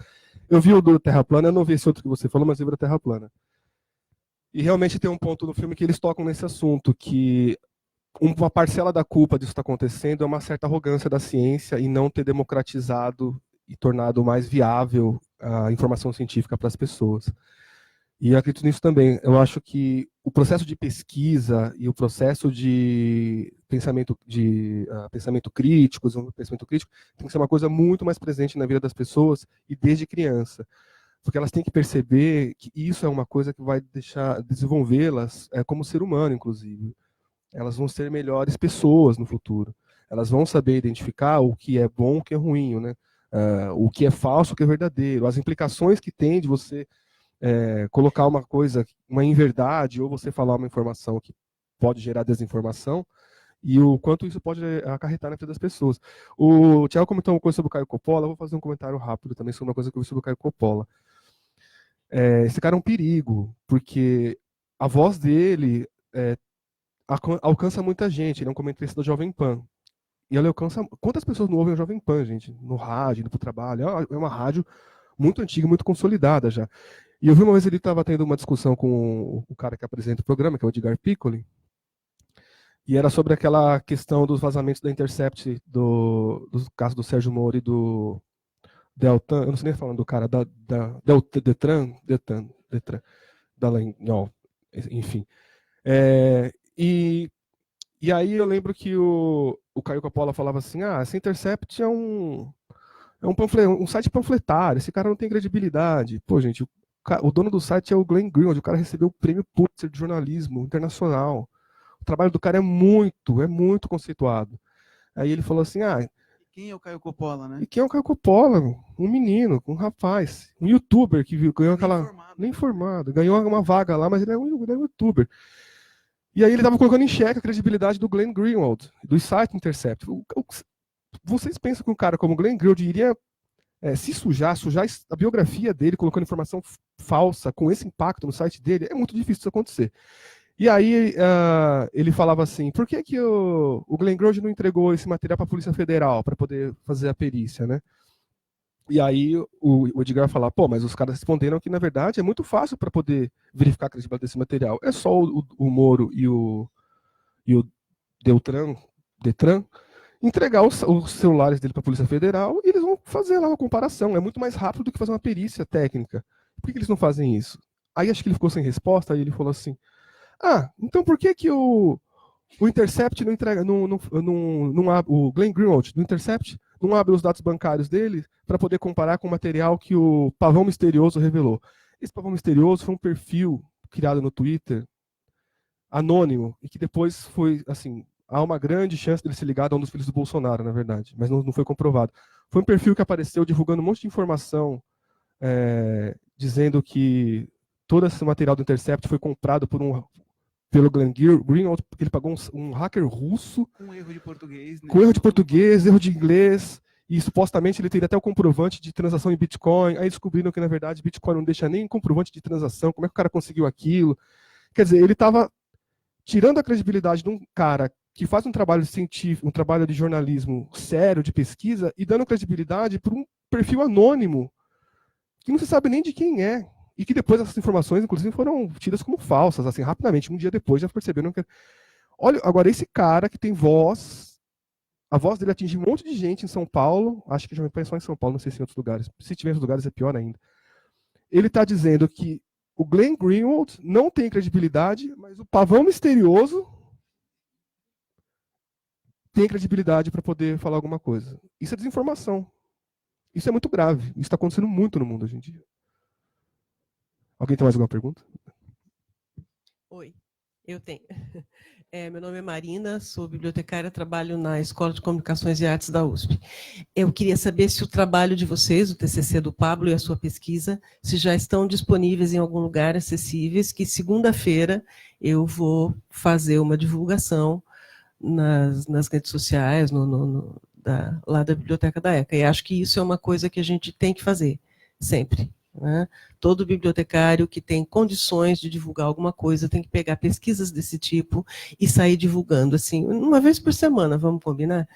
Eu vi o do Terra Plana, eu não vi esse outro que você falou, mas eu vi o da Terra Plana. E realmente tem um ponto no filme que eles tocam nesse assunto, que uma parcela da culpa disso que está acontecendo é uma certa arrogância da ciência e não ter democratizado e tornado mais viável a informação científica para as pessoas. E eu acredito nisso também. Eu acho que o processo de pesquisa e o processo de pensamento crítico, tem que ser uma coisa muito mais presente na vida das pessoas e desde criança. Porque elas têm que perceber que isso é uma coisa que vai desenvolvê-las como ser humano, inclusive. Elas vão ser melhores pessoas no futuro. Elas vão saber identificar o que é bom, o que é ruim, né? O que é falso, o que é verdadeiro. As implicações que tem de você colocar uma coisa, uma inverdade, ou você falar uma informação que pode gerar desinformação, e o quanto isso pode acarretar na vida das pessoas. O Thiago comentou uma coisa sobre o Caio Coppola, eu vou fazer um comentário rápido também sobre uma coisa que eu vi sobre o Caio Coppola. Esse cara é um perigo, porque a voz dele alcança muita gente. Ele é um comentarista da Jovem Pan. E ele alcança... Quantas pessoas não ouvem a Jovem Pan, gente? No rádio, indo para o trabalho. É uma rádio muito antiga, muito consolidada já. E eu vi uma vez ele estava tendo uma discussão com o cara que apresenta o programa, que é o Edgar Piccoli, e era sobre aquela questão dos vazamentos da Intercept, do caso do Sérgio Moro e do Deltan, eu não sei nem falando do cara, Detran, enfim. E aí eu lembro que o Caio Coppola falava assim, essa Intercept é um site panfletário, esse cara não tem credibilidade. Pô, gente, o dono do site é o Glenn Greenwald, o cara recebeu o prêmio Pulitzer de jornalismo internacional. O trabalho do cara é muito conceituado. Aí ele falou assim, quem é o Caio Coppola, né? E quem é o Caio Coppola? Um menino, um rapaz, um youtuber que ganhou aquela... Nem formado. Ganhou uma vaga lá, mas ele é um youtuber. E aí ele estava colocando em xeque a credibilidade do Glenn Greenwald, do site Intercept. Vocês pensam que um cara como o Glenn Greenwald iria se sujar a biografia dele, colocando informação falsa com esse impacto no site dele? É muito difícil isso acontecer. E aí ele falava assim, por que o Glenn Greenwald não entregou esse material para a Polícia Federal para poder fazer a perícia, né? E aí o Edgar falava, mas os caras responderam que, na verdade, é muito fácil para poder verificar a credibilidade desse material. É só o Moro e o Detran, entregar os celulares dele para a Polícia Federal e eles vão fazer lá uma comparação. É muito mais rápido do que fazer uma perícia técnica. Por que eles não fazem isso? Aí acho que ele ficou sem resposta, aí ele falou assim, então por que o Intercept não entrega, o Glenn Greenwald do Intercept não abre os dados bancários dele para poder comparar com o material que o Pavão Misterioso revelou? Esse Pavão Misterioso foi um perfil criado no Twitter, anônimo, e que depois foi, assim, há uma grande chance dele ser ligado a um dos filhos do Bolsonaro, na verdade, mas não foi comprovado. Foi um perfil que apareceu divulgando um monte de informação, dizendo que todo esse material do Intercept foi comprado pelo Glenn Greenwald, porque ele pagou um hacker russo, Com erro de português, né? com erro de português, erro de inglês, e supostamente ele teria até o comprovante de transação em Bitcoin. Aí descobriram que, na verdade, Bitcoin não deixa nem comprovante de transação. Como é que o cara conseguiu aquilo? Quer dizer, ele estava tirando a credibilidade de um cara que faz um trabalho científico, um trabalho de jornalismo sério, de pesquisa, e dando credibilidade para um perfil anônimo, que não se sabe nem de quem é. E que depois essas informações, inclusive, foram tidas como falsas, assim, rapidamente. Um dia depois já perceberam que... Olha, agora esse cara que tem voz... A voz dele atinge um monte de gente em São Paulo, acho que já me parece só em São Paulo, não sei se em outros lugares. Se tiver em outros lugares é pior ainda. Ele está dizendo que o Glenn Greenwald não tem credibilidade, mas o Pavão Misterioso tem credibilidade para poder falar alguma coisa. Isso é desinformação. Isso é muito grave. Isso está acontecendo muito no mundo hoje em dia. Alguém tem mais alguma pergunta? Oi, eu tenho. Meu nome é Marina, sou bibliotecária, trabalho na Escola de Comunicações e Artes da USP. Eu queria saber se o trabalho de vocês, o TCC do Pablo e a sua pesquisa, se já estão disponíveis em algum lugar acessíveis, que segunda-feira eu vou fazer uma divulgação nas redes sociais, lá da Biblioteca da ECA. E acho que isso é uma coisa que a gente tem que fazer, sempre. Né? Todo bibliotecário que tem condições de divulgar alguma coisa tem que pegar pesquisas desse tipo e sair divulgando, assim, uma vez por semana, vamos combinar?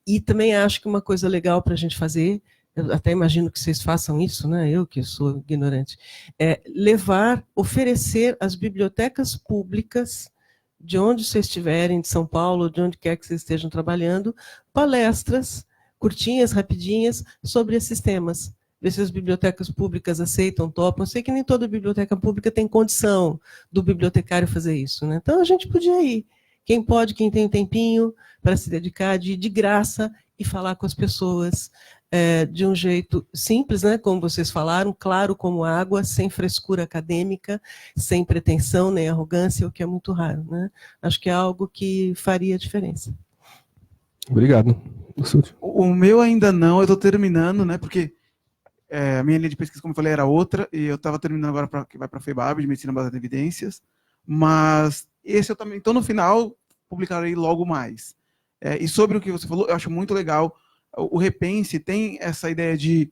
E também acho que uma coisa legal para a gente fazer, eu até imagino que vocês façam isso, né? Eu que sou ignorante, é oferecer às bibliotecas públicas, de onde vocês estiverem, de São Paulo, de onde quer que vocês estejam trabalhando, palestras curtinhas, rapidinhas, sobre esses temas. Ver se as bibliotecas públicas aceitam, topam. Eu sei que nem toda biblioteca pública tem condição do bibliotecário fazer isso, né? Então, a gente podia ir. Quem pode, quem tem um tempinho para se dedicar de graça e falar com as pessoas de um jeito simples, né? Como vocês falaram, claro como água, sem frescura acadêmica, sem pretensão nem arrogância, o que é muito raro, né? Acho que é algo que faria diferença. Obrigado. O meu ainda não, eu estou terminando, né? Porque a minha linha de pesquisa, como eu falei, era outra, e eu estava terminando agora, que vai para a FEBAB, de Medicina Baseada em Evidências, mas esse eu também, então no final, publicarei logo mais. E sobre o que você falou, eu acho muito legal, o Repense tem essa ideia de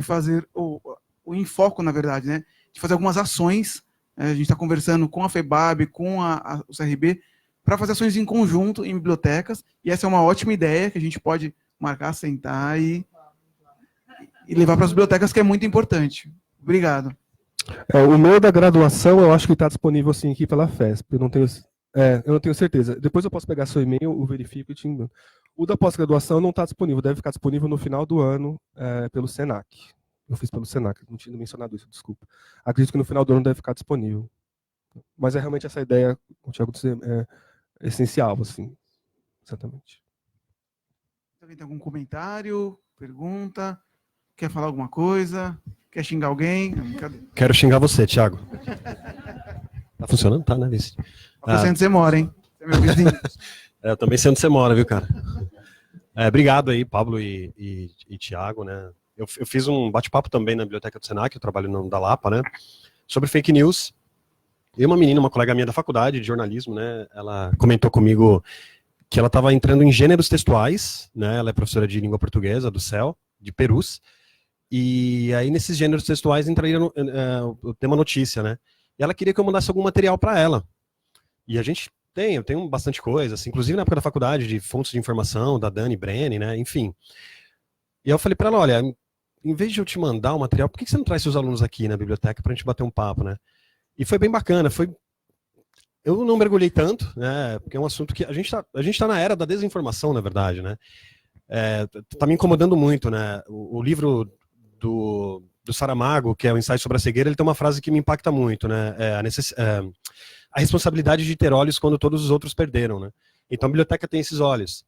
fazer o enfoco, na verdade, né? De fazer algumas ações, a gente está conversando com a FEBAB, com o CRB, para fazer ações em conjunto em bibliotecas, e essa é uma ótima ideia que a gente pode marcar, sentar e levar para as bibliotecas, que é muito importante. Obrigado. O meu da graduação, eu acho que está disponível sim aqui pela FESP. Eu não tenho certeza. Depois eu posso pegar seu e-mail, eu verifico e te envio. O da pós-graduação não está disponível, deve ficar disponível no final do ano pelo Senac. Eu fiz pelo Senac, não tinha mencionado isso, desculpa. Acredito que no final do ano deve ficar disponível. Mas é realmente essa ideia, o Thiago disse, essencial, assim. Exatamente. Alguém tem algum comentário, pergunta? Quer falar alguma coisa? Quer xingar alguém? Quero xingar você, Thiago. Tá funcionando? Tá, né, Vice? Eu sei onde você mora, hein? Você é meu vizinho. Eu também sei onde você mora, viu, cara? Obrigado aí, Pablo e Thiago, né? Eu fiz um bate-papo também na Biblioteca do Senac, eu trabalho no da Lapa, né? Sobre fake news. E uma menina, uma colega minha da faculdade de jornalismo, né? Ela comentou comigo que ela estava entrando em gêneros textuais, né? Ela é professora de língua portuguesa do CEL, de Perus. E aí, nesses gêneros textuais, entraria o tema notícia, né? E ela queria que eu mandasse algum material para ela. E eu tenho bastante coisa, assim, inclusive na época da faculdade, de fontes de informação, da Dani Brenner, né? Enfim. E eu falei para ela, olha, em vez de eu te mandar o material, por que você não traz seus alunos aqui na biblioteca para a gente bater um papo, né? E foi bem bacana, eu não mergulhei tanto, né? Porque é um assunto que a gente tá na era da desinformação, na verdade, né? Tá me incomodando muito, né? O livro do Saramago, que é o Ensaio sobre a Cegueira, ele tem uma frase que me impacta muito, né? A responsabilidade de ter olhos quando todos os outros perderam, né? Então a biblioteca tem esses olhos.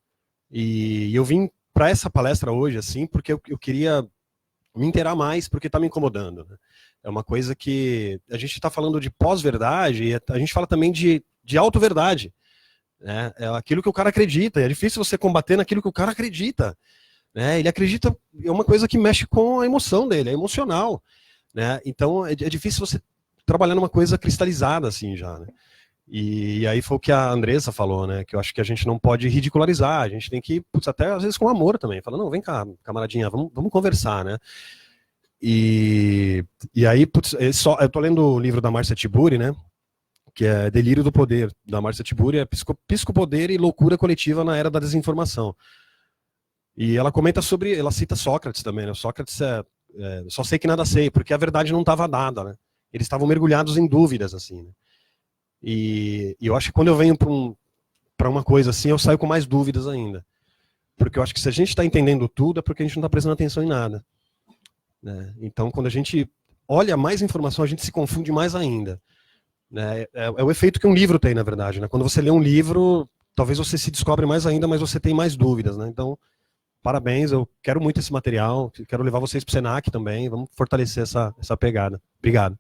E eu vim para essa palestra hoje, assim, porque eu queria me inteirar mais, porque está me incomodando, né? É uma coisa que a gente está falando de pós-verdade, e a gente fala também de auto-verdade, né? É aquilo que o cara acredita, e é difícil você combater naquilo que o cara acredita, né? Ele acredita, é uma coisa que mexe com a emoção dele, é emocional, né? Então é difícil você trabalhar numa coisa cristalizada assim já, né? E aí foi o que a Andressa falou, né? Que eu acho que a gente não pode ridicularizar, a gente tem que, putz, até às vezes com amor também, fala, não, vem cá, camaradinha, vamos conversar, né? E aí, putz, eu tô lendo o livro da Márcia Tiburi, né? Que é Delírio do Poder, da Márcia Tiburi, é Psicopoder e Loucura Coletiva na Era da Desinformação. E ela comenta sobre, ela cita Sócrates também, né? Sócrates só sei que nada sei, porque a verdade não estava dada, né? Eles estavam mergulhados em dúvidas, assim, né? E eu acho que quando eu venho para uma coisa assim, eu saio com mais dúvidas ainda. Porque eu acho que se a gente está entendendo tudo, é porque a gente não está prestando atenção em nada, né? Então, quando a gente olha mais informação, a gente se confunde mais ainda, né? É o efeito que um livro tem, na verdade, né? Quando você lê um livro, talvez você se descobre mais ainda, mas você tem mais dúvidas, né? Então, parabéns, eu quero muito esse material, quero levar vocês para o Senac também, vamos fortalecer essa pegada. Obrigado.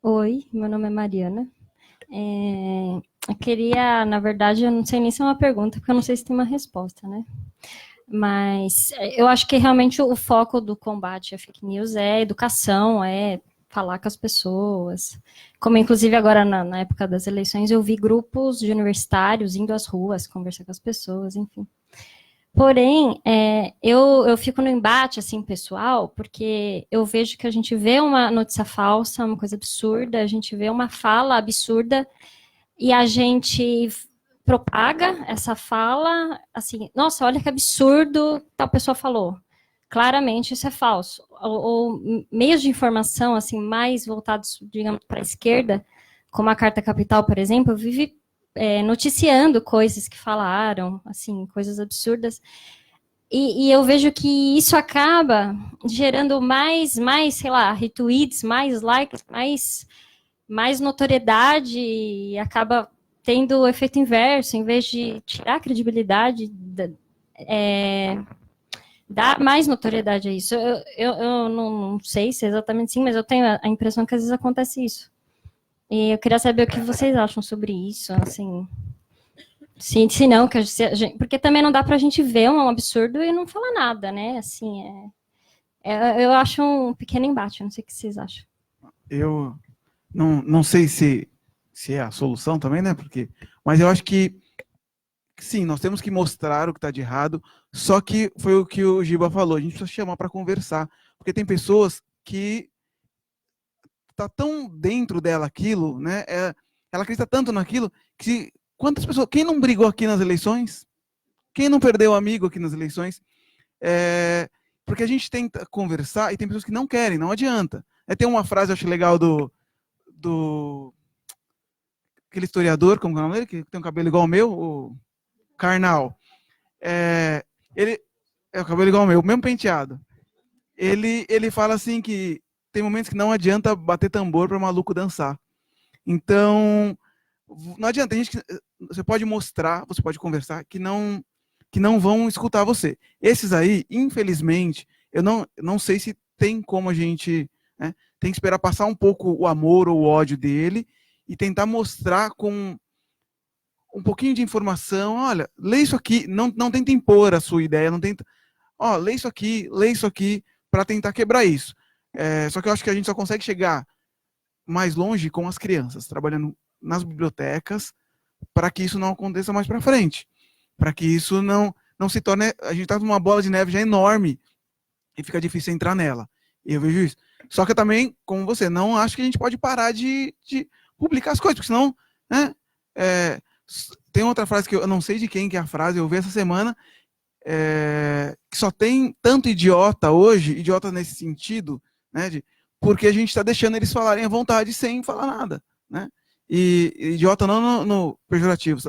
Oi, meu nome é Mariana. Eu queria, na verdade, eu não sei nem se é uma pergunta, porque eu não sei se tem uma resposta, né? Mas eu acho que realmente o foco do combate à fake news é educação, é falar com as pessoas. Como, inclusive, agora na época das eleições, eu vi grupos de universitários indo às ruas, conversar com as pessoas, enfim. Porém, eu fico no embate, assim, pessoal, porque eu vejo que a gente vê uma notícia falsa, uma coisa absurda, a gente vê uma fala absurda e a gente propaga essa fala, assim, nossa, olha que absurdo tal pessoa falou. Claramente isso é falso. Ou meios de informação, assim, mais voltados, digamos, para a esquerda, como a Carta Capital, por exemplo, vive noticiando coisas que falaram, assim, coisas absurdas, e eu vejo que isso acaba gerando mais, sei lá, retweets, mais likes, mais notoriedade, e acaba tendo o efeito inverso, em vez de tirar a credibilidade, dar mais notoriedade a isso. Eu não sei se é exatamente assim, mas eu tenho a impressão que às vezes acontece isso. E eu queria saber o que vocês acham sobre isso, assim, se não, porque também não dá pra gente ver um absurdo e não falar nada, né, assim, eu acho um pequeno embate, não sei o que vocês acham. Eu não sei se é a solução também, né, mas eu acho que, sim, nós temos que mostrar o que está de errado, só que foi o que o Giba falou, a gente precisa chamar para conversar, porque tem pessoas que tá tão dentro dela aquilo, né? Ela acredita tanto naquilo que quantas pessoas, quem não brigou aqui nas eleições? Quem não perdeu amigo aqui nas eleições? Porque a gente tenta conversar e tem pessoas que não querem, não adianta. Tem uma frase, eu acho legal, do aquele historiador, como é o nome dele, que tem um cabelo igual ao meu, o Karnal. Ele é o cabelo igual ao meu, mesmo penteado. Ele fala assim que tem momentos que não adianta bater tambor para maluco dançar. Então, não adianta. Você pode mostrar, você pode conversar, que não vão escutar você. Esses aí, infelizmente, eu não sei se tem como a gente, né, tem que esperar passar um pouco o amor ou o ódio dele e tentar mostrar com um pouquinho de informação. Olha, lê isso aqui, não tenta impor a sua ideia, não tenta, lê isso aqui, para tentar quebrar isso. Só que eu acho que a gente só consegue chegar mais longe com as crianças, trabalhando nas bibliotecas, para que isso não aconteça mais para frente. Para que isso não se torne... A gente está numa bola de neve já enorme e fica difícil entrar nela. E eu vejo isso. Só que eu também, como você, não acho que a gente pode parar de publicar as coisas, porque senão... Né, tem outra frase que eu não sei de quem que é a frase, eu vi essa semana, que só tem tanto idiota hoje, idiota nesse sentido, né, porque a gente está deixando eles falarem à vontade sem falar nada, né? E idiota não no pejorativo,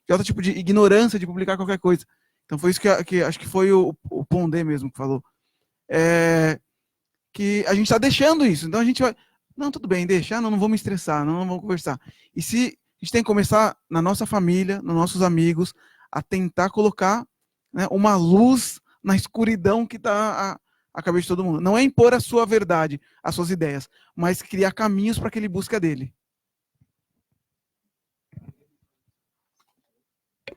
idiota tipo de ignorância de publicar qualquer coisa. Então foi isso que acho que foi o Pondé mesmo que falou. Que a gente está deixando isso, então a gente vai... Não, tudo bem, deixa, não vou me estressar, não vamos conversar. E se a gente tem que começar na nossa família, nos nossos amigos, a tentar colocar, né, uma luz na escuridão que está a cabeça de todo mundo. Não é impor a sua verdade, as suas ideias, mas criar caminhos para que ele busque a dele.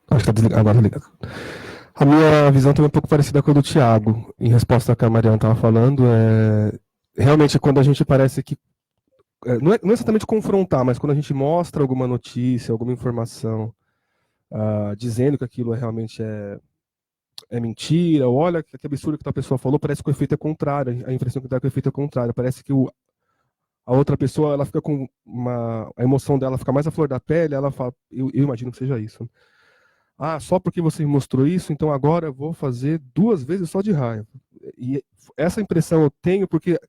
Acho que tá desligado, agora ligado. A minha visão também é um pouco parecida com a do Thiago, em resposta ao que a Mariana estava falando. Realmente, quando a gente parece que... Não é exatamente confrontar, mas quando a gente mostra alguma notícia, alguma informação, dizendo que aquilo realmente é mentira, ou olha que absurdo que tal pessoa falou, parece que o efeito é contrário, a impressão que dá é que o efeito é contrário, parece que a outra pessoa, ela fica com a emoção dela fica mais à flor da pele, ela fala, eu imagino que seja isso. Só porque você me mostrou isso, então agora eu vou fazer 2 vezes só de raiva. E essa impressão eu tenho porque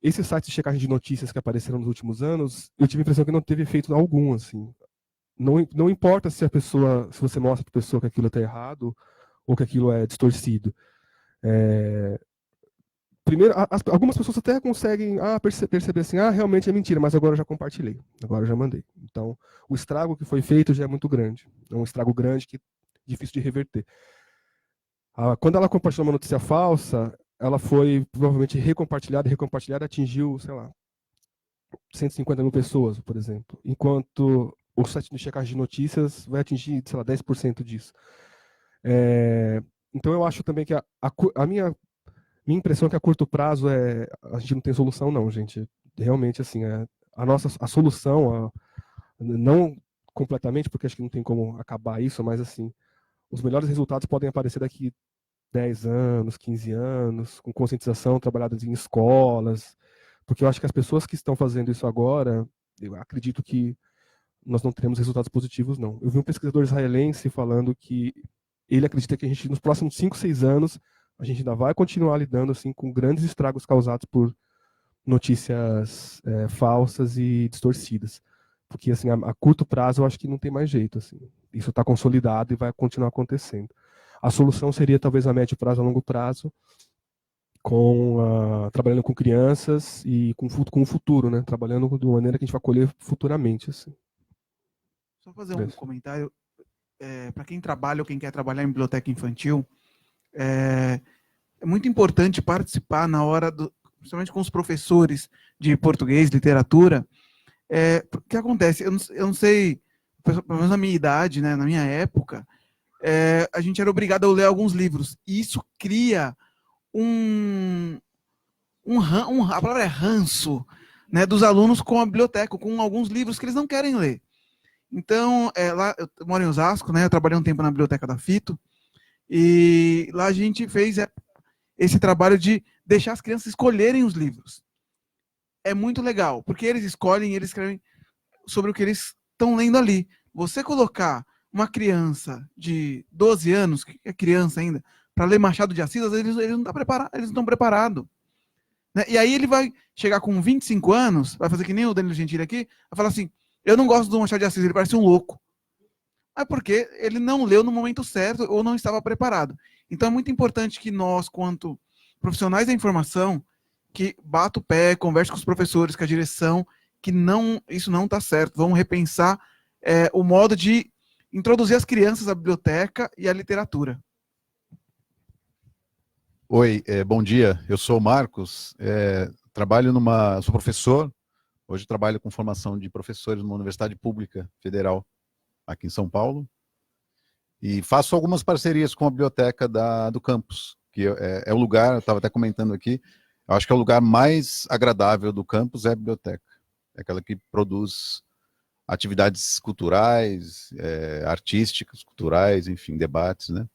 esses sites de checagem de notícias que apareceram nos últimos anos, eu tive a impressão que não teve efeito algum, assim. Não importa se você mostra para a pessoa que aquilo está errado ou que aquilo é distorcido. Primeiro, algumas pessoas até conseguem perceber assim, realmente é mentira, mas agora eu já compartilhei, agora eu já mandei. Então, o estrago que foi feito já é muito grande. É um estrago grande que é difícil de reverter. Quando ela compartilhou uma notícia falsa, ela foi provavelmente recompartilhada, atingiu, sei lá, 150 mil pessoas, por exemplo. Enquanto o site de checagem de notícias vai atingir, sei lá, 10% disso. Então eu acho também que a minha impressão é que a curto prazo a gente não tem solução não, gente. Realmente, assim, a solução, não completamente, porque acho que não tem como acabar isso, mas assim, os melhores resultados podem aparecer daqui 10 anos, 15 anos, com conscientização trabalhada em escolas, porque eu acho que as pessoas que estão fazendo isso agora, eu acredito que nós não teremos resultados positivos, não. Eu vi um pesquisador israelense falando que ele acredita que a gente, nos próximos 5, 6 anos, a gente ainda vai continuar lidando assim, com grandes estragos causados por notícias falsas e distorcidas. Porque assim, a curto prazo eu acho que não tem mais jeito. Assim. Isso está consolidado e vai continuar acontecendo. A solução seria talvez a médio prazo, a longo prazo, trabalhando com crianças e com o futuro, né? Trabalhando de uma maneira que a gente vai colher futuramente. Assim. Só fazer um comentário. Para quem trabalha ou quem quer trabalhar em biblioteca infantil, é muito importante participar na hora, principalmente com os professores de português, literatura. O que acontece? Eu não sei, pelo menos na minha idade, né, na minha época, a gente era obrigado a ler alguns livros. E isso cria a palavra é ranço, né, dos alunos com a biblioteca, com alguns livros que eles não querem ler. Então, lá eu moro em Osasco, né, eu trabalhei um tempo na biblioteca da Fito, e lá a gente fez esse trabalho de deixar as crianças escolherem os livros. É muito legal, porque eles escolhem e eles escrevem sobre o que eles estão lendo ali. Você colocar uma criança de 12 anos, que é criança ainda, para ler Machado de Assis, às vezes eles não estão preparados. Né? E aí ele vai chegar com 25 anos, vai fazer que nem o Danilo Gentili aqui, vai falar assim, eu não gosto do Machado de Assis, ele parece um louco. É porque ele não leu no momento certo ou não estava preparado. Então é muito importante que nós, quanto profissionais da informação, que bata o pé, converse com os professores, com a direção, que isso não está certo. Vamos repensar o modo de introduzir as crianças à biblioteca e à literatura. Oi, bom dia. Eu sou o Marcos, sou professor, hoje trabalho com formação de professores numa universidade pública federal aqui em São Paulo, e faço algumas parcerias com a biblioteca do campus, que é o lugar, eu estava até comentando aqui, eu acho que é o lugar mais agradável do campus é a biblioteca, é aquela que produz atividades culturais, artísticas, culturais, enfim, debates, né?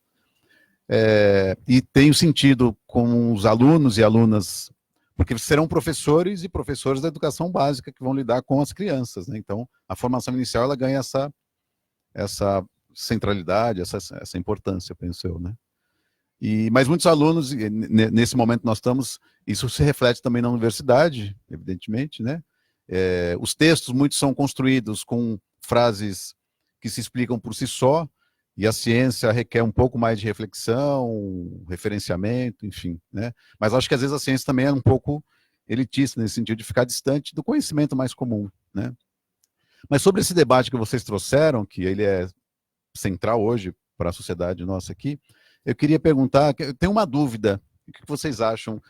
E tenho sentido com os alunos e alunas, porque serão professores e professores da educação básica que vão lidar com as crianças, né? Então, a formação inicial ela ganha essa centralidade, essa importância, penso eu, né? Mas muitos alunos, nesse momento nós estamos, isso se reflete também na universidade, evidentemente, né? Os textos, muitos são construídos com frases que se explicam por si só, e a ciência requer um pouco mais de reflexão, referenciamento, enfim, né? Mas acho que às vezes a ciência também é um pouco elitista, nesse sentido de ficar distante do conhecimento mais comum, né? Mas sobre esse debate que vocês trouxeram, que ele é central hoje para a sociedade nossa aqui, eu queria perguntar, eu tenho uma dúvida, o que vocês acham,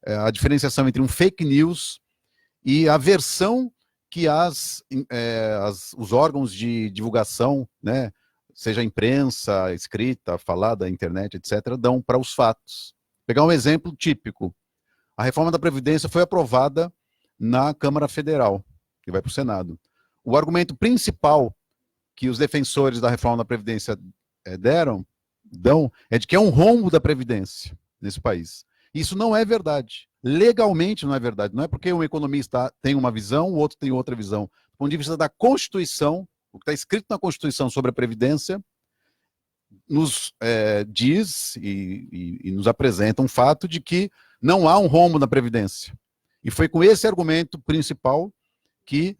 a diferenciação entre um fake news e a versão que os órgãos de divulgação, né, seja a imprensa, escrita, falada, internet, etc., dão para os fatos. Vou pegar um exemplo típico. A reforma da Previdência foi aprovada na Câmara Federal, que vai para o Senado. O argumento principal que os defensores da reforma da Previdência dão é de que é um rombo da Previdência nesse país. Isso não é verdade. Legalmente não é verdade. Não é porque um economista tem uma visão, o outro tem outra visão. Do ponto de vista da Constituição, o que está escrito na Constituição sobre a Previdência nos diz e nos apresenta um fato de que não há um rombo na Previdência. E foi com esse argumento principal que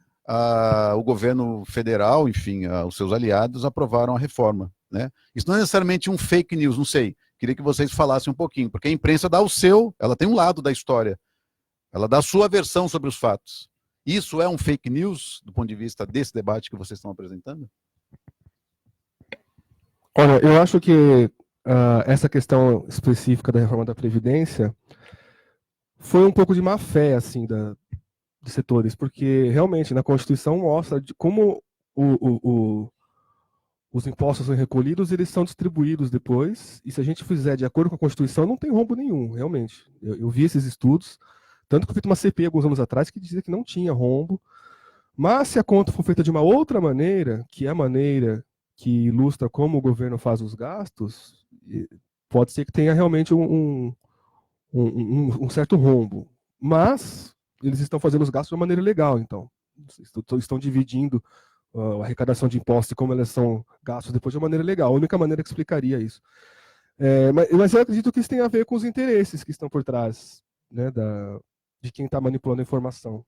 o governo federal, enfim, os seus aliados aprovaram a reforma, né? Isso não é necessariamente um fake news, não sei. Queria que vocês falassem um pouquinho, porque a imprensa dá ela tem um lado da história, ela dá a sua versão sobre os fatos. Isso é um fake news, do ponto de vista desse debate que vocês estão apresentando? Olha, eu acho que essa questão específica da reforma da Previdência foi um pouco de má fé, assim, de setores, porque realmente na Constituição mostra de como os impostos são recolhidos, eles são distribuídos depois, e se a gente fizer de acordo com a Constituição, não tem rombo nenhum, realmente. Eu vi esses estudos, tanto que eu fiz uma CPI alguns anos atrás que dizia que não tinha rombo, mas se a conta for feita de uma outra maneira, que é a maneira que ilustra como o governo faz os gastos, pode ser que tenha realmente um certo rombo. Mas eles estão fazendo os gastos de uma maneira legal, então. Estão dividindo a arrecadação de impostos e como elas são gastos depois de uma maneira legal. A única maneira que explicaria isso. Mas eu acredito que isso tem a ver com os interesses que estão por trás, né, de quem está manipulando a informação.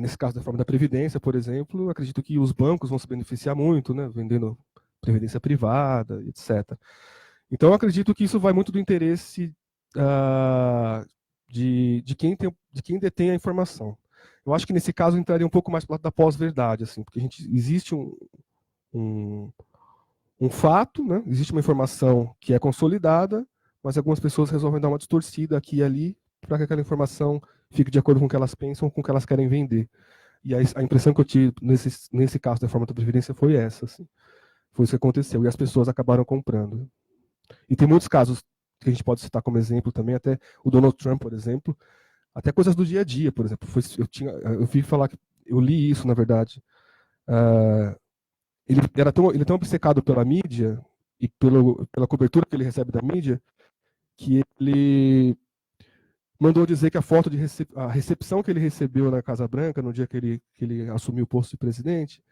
Nesse caso da reforma da Previdência, por exemplo, acredito que os bancos vão se beneficiar muito, né, vendendo previdência privada, etc. Então, eu acredito que isso vai muito do interesse de quem detém a informação. Eu acho que nesse caso entraria um pouco mais para o lado da pós-verdade, assim, porque existe um fato, né? Existe uma informação que é consolidada, mas algumas pessoas resolvem dar uma distorcida aqui e ali para que aquela informação fique de acordo com o que elas pensam, com o que elas querem vender. E a impressão que eu tive nesse caso da reforma da Previdência foi essa. Assim. Foi isso que aconteceu, e as pessoas acabaram comprando. E tem muitos casos que a gente pode citar como exemplo também, até o Donald Trump, por exemplo, até coisas do dia a dia, por exemplo. Eu vi falar que eu li isso, na verdade. Ele é tão obcecado pela mídia e pela cobertura que ele recebe da mídia, que ele mandou dizer que a recepção que ele recebeu na Casa Branca, no dia que ele assumiu o posto de presidente,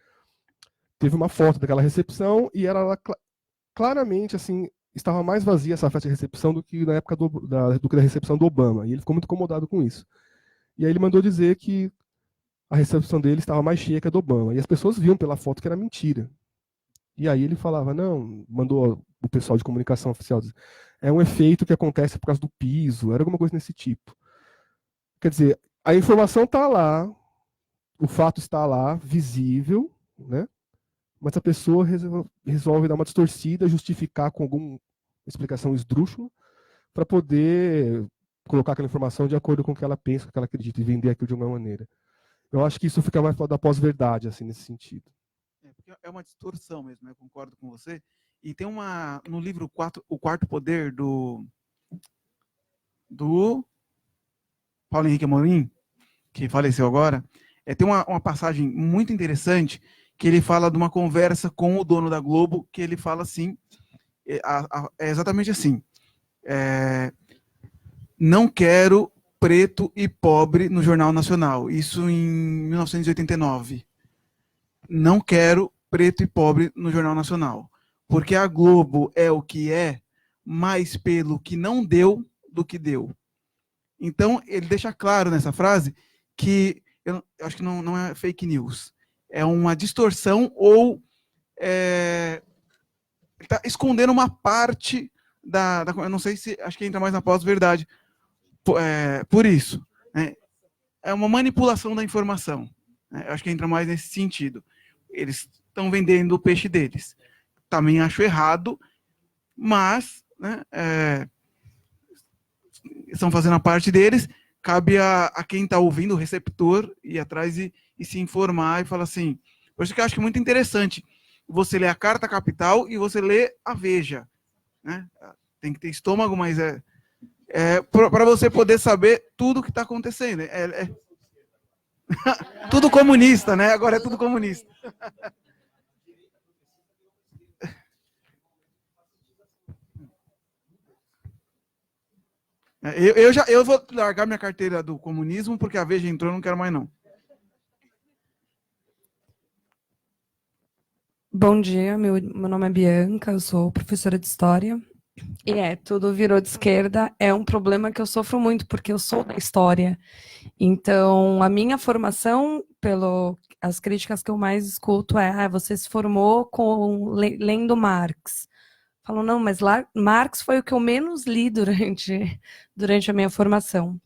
teve uma foto daquela recepção e era claramente, assim, estava mais vazia essa festa de recepção do que na época do que da recepção do Obama. E ele ficou muito incomodado com isso. E aí ele mandou dizer que a recepção dele estava mais cheia que a do Obama. E as pessoas viam pela foto que era mentira. E aí ele falava, não, mandou o pessoal de comunicação oficial dizer, é um efeito que acontece por causa do piso, era alguma coisa desse tipo. Quer dizer, a informação está lá, o fato está lá, visível, né? Mas a pessoa resolve dar uma distorcida, justificar com alguma explicação esdrúxula, para poder colocar aquela informação de acordo com o que ela pensa, com o que ela acredita, e vender aquilo de uma maneira. Eu acho que isso fica mais da pós-verdade, assim, nesse sentido. É uma distorção mesmo, eu concordo com você. E tem no livro O Quarto Poder, do Paulo Henrique Amorim, que faleceu agora, tem uma passagem muito interessante, que ele fala de uma conversa com o dono da Globo, que ele fala assim, é exatamente assim, não quero preto e pobre no Jornal Nacional, isso em 1989. Não quero preto e pobre no Jornal Nacional, porque a Globo é o que é, mais pelo que não deu do que deu. Então, ele deixa claro nessa frase que, eu acho que não é fake news, é uma distorção ou ele está escondendo uma parte eu não sei se, acho que entra mais na pós-verdade, por isso. Né? É uma manipulação da informação. Né? Acho que entra mais nesse sentido. Eles estão vendendo o peixe deles. Também acho errado, mas né, estão fazendo a parte deles, cabe a quem está ouvindo, o receptor, ir atrás e se informar e falar assim. Por isso que eu acho que é muito interessante você ler a Carta Capital e você ler a Veja. Né? Tem que ter estômago, mas para você poder saber tudo o que está acontecendo. Tudo comunista, né? Agora é tudo comunista. Eu vou largar minha carteira do comunismo, porque a Veja entrou, eu não quero mais, não. Bom dia, meu nome é Bianca, eu sou professora de História. E tudo virou de esquerda, é um problema que eu sofro muito, porque eu sou da História. Então, a minha formação, as críticas que eu mais escuto você se formou lendo Marx. Falo, não, mas Marx foi o que eu menos li durante a minha formação.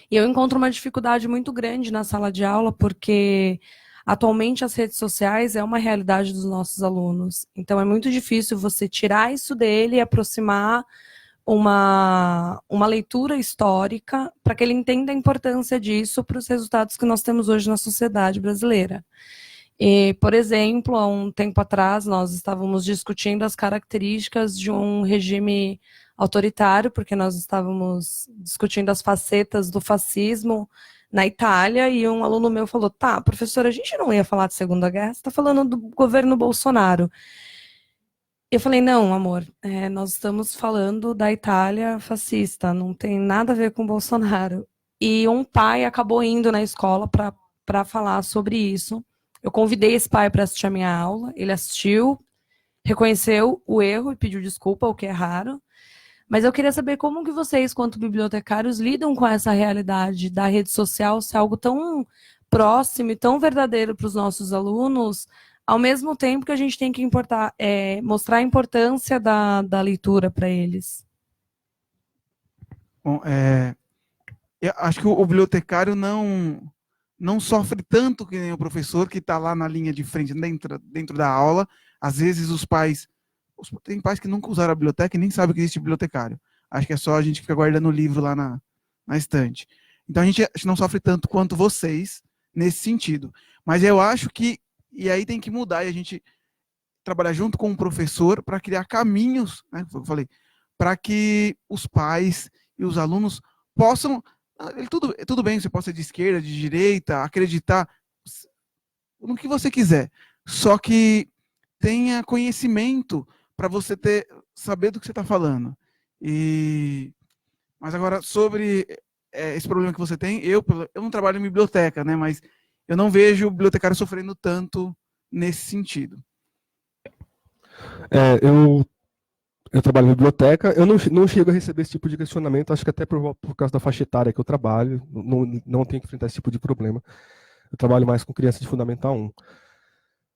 E eu encontro uma dificuldade muito grande na sala de aula, porque atualmente as redes sociais é uma realidade dos nossos alunos. Então é muito difícil você tirar isso dele e aproximar uma leitura histórica para que ele entenda a importância disso para os resultados que nós temos hoje na sociedade brasileira. E, por exemplo, há um tempo atrás, nós estávamos discutindo as características de um regime autoritário, porque nós estávamos discutindo as facetas do fascismo na Itália, e um aluno meu falou, tá, professora, a gente não ia falar de Segunda Guerra, você está falando do governo Bolsonaro. Eu falei, não, amor, nós estamos falando da Itália fascista, não tem nada a ver com Bolsonaro. E um pai acabou indo na escola para falar sobre isso. Eu convidei esse pai para assistir a minha aula, ele assistiu, reconheceu o erro e pediu desculpa, o que é raro. Mas eu queria saber como que vocês, quanto bibliotecários, lidam com essa realidade da rede social ser algo tão próximo e tão verdadeiro para os nossos alunos, ao mesmo tempo que a gente tem que mostrar a importância da leitura para eles. Bom, eu acho que o bibliotecário não sofre tanto que nem o professor, que está lá na linha de frente, dentro da aula. Às vezes tem pais que nunca usaram a biblioteca e nem sabem que existe bibliotecário. Acho que é só a gente que fica guardando o livro lá na estante. Então a gente não sofre tanto quanto vocês nesse sentido. Mas eu acho que, e aí tem que mudar, e a gente trabalhar junto com o professor para criar caminhos, né, como eu falei, para que os pais e os alunos possam... Tudo bem, você pode ser de esquerda, de direita, acreditar no que você quiser. Só que tenha conhecimento para você saber do que você está falando. Mas agora, sobre esse problema que você tem, eu não trabalho em biblioteca, né, mas eu não vejo o bibliotecário sofrendo tanto nesse sentido. Eu trabalho em biblioteca, eu não chego a receber esse tipo de questionamento, acho que até por causa da faixa etária que eu trabalho, não tenho que enfrentar esse tipo de problema. Eu trabalho mais com crianças de Fundamental 1.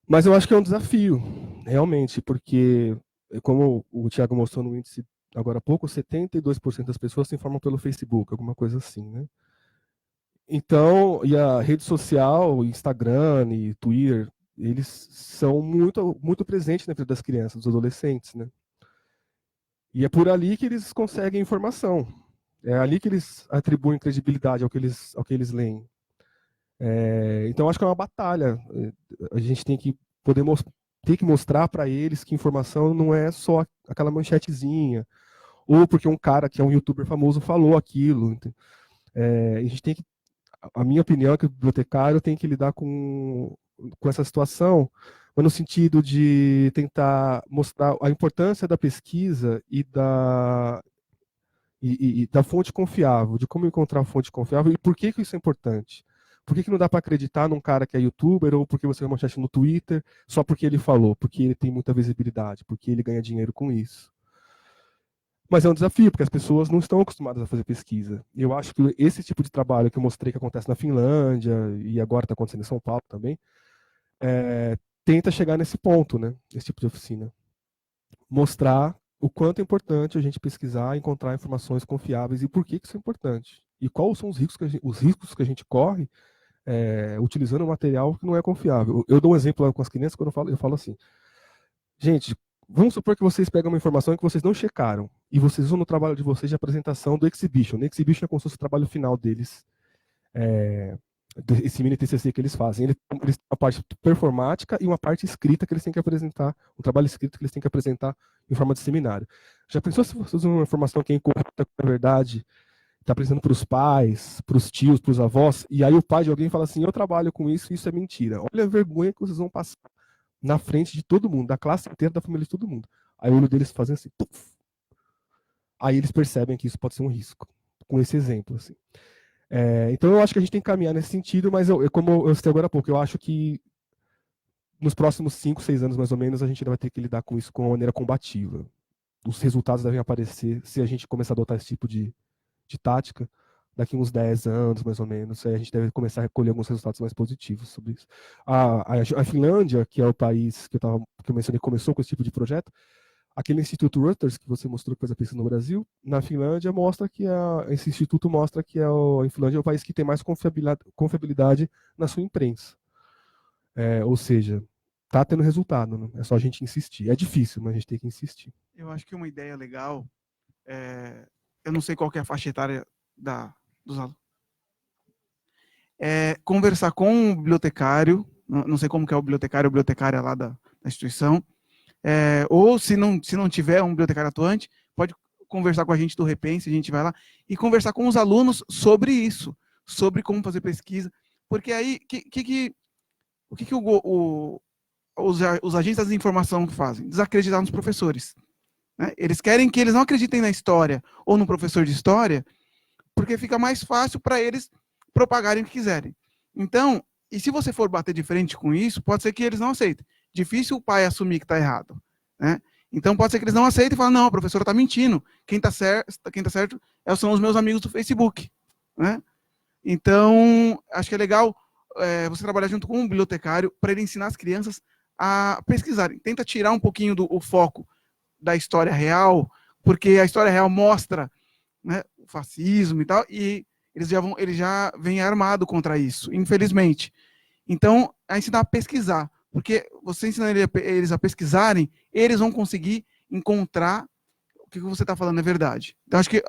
Mas eu acho que é um desafio, realmente, porque, como o Thiago mostrou no índice agora há pouco, 72% das pessoas se informam pelo Facebook, alguma coisa assim, né? Então, e a rede social, Instagram e Twitter, eles são muito, muito presentes na vida das crianças, dos adolescentes, né? E é por ali que eles conseguem informação. É ali que eles atribuem credibilidade ao que eles leem. Então, acho que é uma batalha. A gente tem que mostrar para eles que informação não é só aquela manchetezinha, ou porque um cara que é um youtuber famoso falou aquilo. A gente tem que, a minha opinião é que o bibliotecário tem que lidar com essa situação, mas no sentido de tentar mostrar a importância da pesquisa e da fonte confiável, de como encontrar a fonte confiável e por que isso é importante. Por que não dá para acreditar num cara que é youtuber ou porque você vê uma chat no Twitter só porque ele falou, porque ele tem muita visibilidade, porque ele ganha dinheiro com isso. Mas é um desafio, porque as pessoas não estão acostumadas a fazer pesquisa. E eu acho que esse tipo de trabalho que eu mostrei que acontece na Finlândia, e agora está acontecendo em São Paulo também, tenta chegar nesse ponto, né? Esse tipo de oficina. Mostrar o quanto é importante a gente pesquisar, encontrar informações confiáveis e por que isso é importante. E quais são os riscos que a gente corre utilizando um material que não é confiável. Eu dou um exemplo lá com as crianças quando eu falo assim, gente, vamos supor que vocês pegam uma informação que vocês não checaram e vocês usam no trabalho de vocês de apresentação do Exhibition. O Exhibition é como se fosse o trabalho final deles, esse mini TCC que eles fazem. Eles têm uma parte performática e uma parte escrita que eles têm que apresentar, um trabalho escrito que eles têm que apresentar em forma de seminário. Já pensou se vocês usam uma informação que é incorreta, na verdade, está apresentando para os pais, para os tios, para os avós, e aí o pai de alguém fala assim, eu trabalho com isso e isso é mentira. Olha a vergonha que vocês vão passar na frente de todo mundo, da classe inteira, da família de todo mundo. Aí o olho deles fazem assim, puff. Aí eles percebem que isso pode ser um risco, com esse exemplo. Assim. Então eu acho que a gente tem que caminhar nesse sentido, mas como eu citei agora há pouco, eu acho que nos próximos 5, 6 anos mais ou menos, a gente ainda vai ter que lidar com isso com uma maneira combativa. Os resultados devem aparecer se a gente começar a adotar esse tipo de tática, daqui uns 10 anos, mais ou menos, aí a gente deve começar a recolher alguns resultados mais positivos sobre isso. A Finlândia, que é o país que eu mencionei, começou com esse tipo de projeto, aquele Instituto Reuters, que você mostrou que fez a pesquisa no Brasil, na Finlândia, mostra que esse instituto mostra que a Finlândia é o país que tem mais confiabilidade na sua imprensa. Ou seja, está tendo resultado, né? É só a gente insistir. É difícil, mas a gente tem que insistir. Eu acho que uma ideia legal, eu não sei qual que é a faixa etária dos alunos, conversar com o bibliotecário, não sei como que é o bibliotecário ou bibliotecária lá da instituição, ou se não tiver um bibliotecário atuante, pode conversar com a gente do Repense, a gente vai lá, e conversar com os alunos sobre isso, sobre como fazer pesquisa, porque aí, o que os agentes da informação fazem? Desacreditar nos professores. Né? Eles querem que eles não acreditem na história ou no professor de história, porque fica mais fácil para eles propagarem o que quiserem. Então, e se você for bater de frente com isso, pode ser que eles não aceitem. Difícil o pai assumir que está errado. Né? Então, pode ser que eles não aceitem e falem, não, a professora está mentindo. Quem está certo são os meus amigos do Facebook. Né? Então, acho que é legal você trabalhar junto com um bibliotecário para ele ensinar as crianças a pesquisarem. Tenta tirar um pouquinho o foco da história real, porque a história real mostra, né, o fascismo e tal, e eles já vêm armados contra isso, infelizmente. Então, a ensinar a pesquisar, porque você ensinando eles a pesquisarem, eles vão conseguir encontrar o que você está falando é verdade. Então, acho que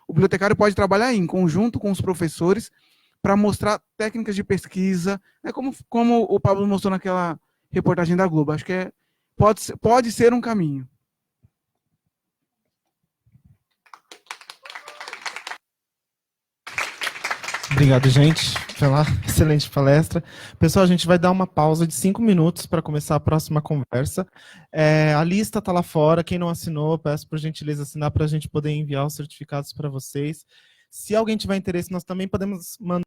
o bibliotecário pode trabalhar aí, em conjunto com os professores, para mostrar técnicas de pesquisa, né, como o Pablo mostrou naquela reportagem da Globo. Acho que pode ser um caminho. Obrigado, gente, pela excelente palestra. Pessoal, a gente vai dar uma pausa de 5 minutos para começar a próxima conversa. A lista está lá fora. Quem não assinou, peço por gentileza assinar para a gente poder enviar os certificados para vocês. Se alguém tiver interesse, nós também podemos mandar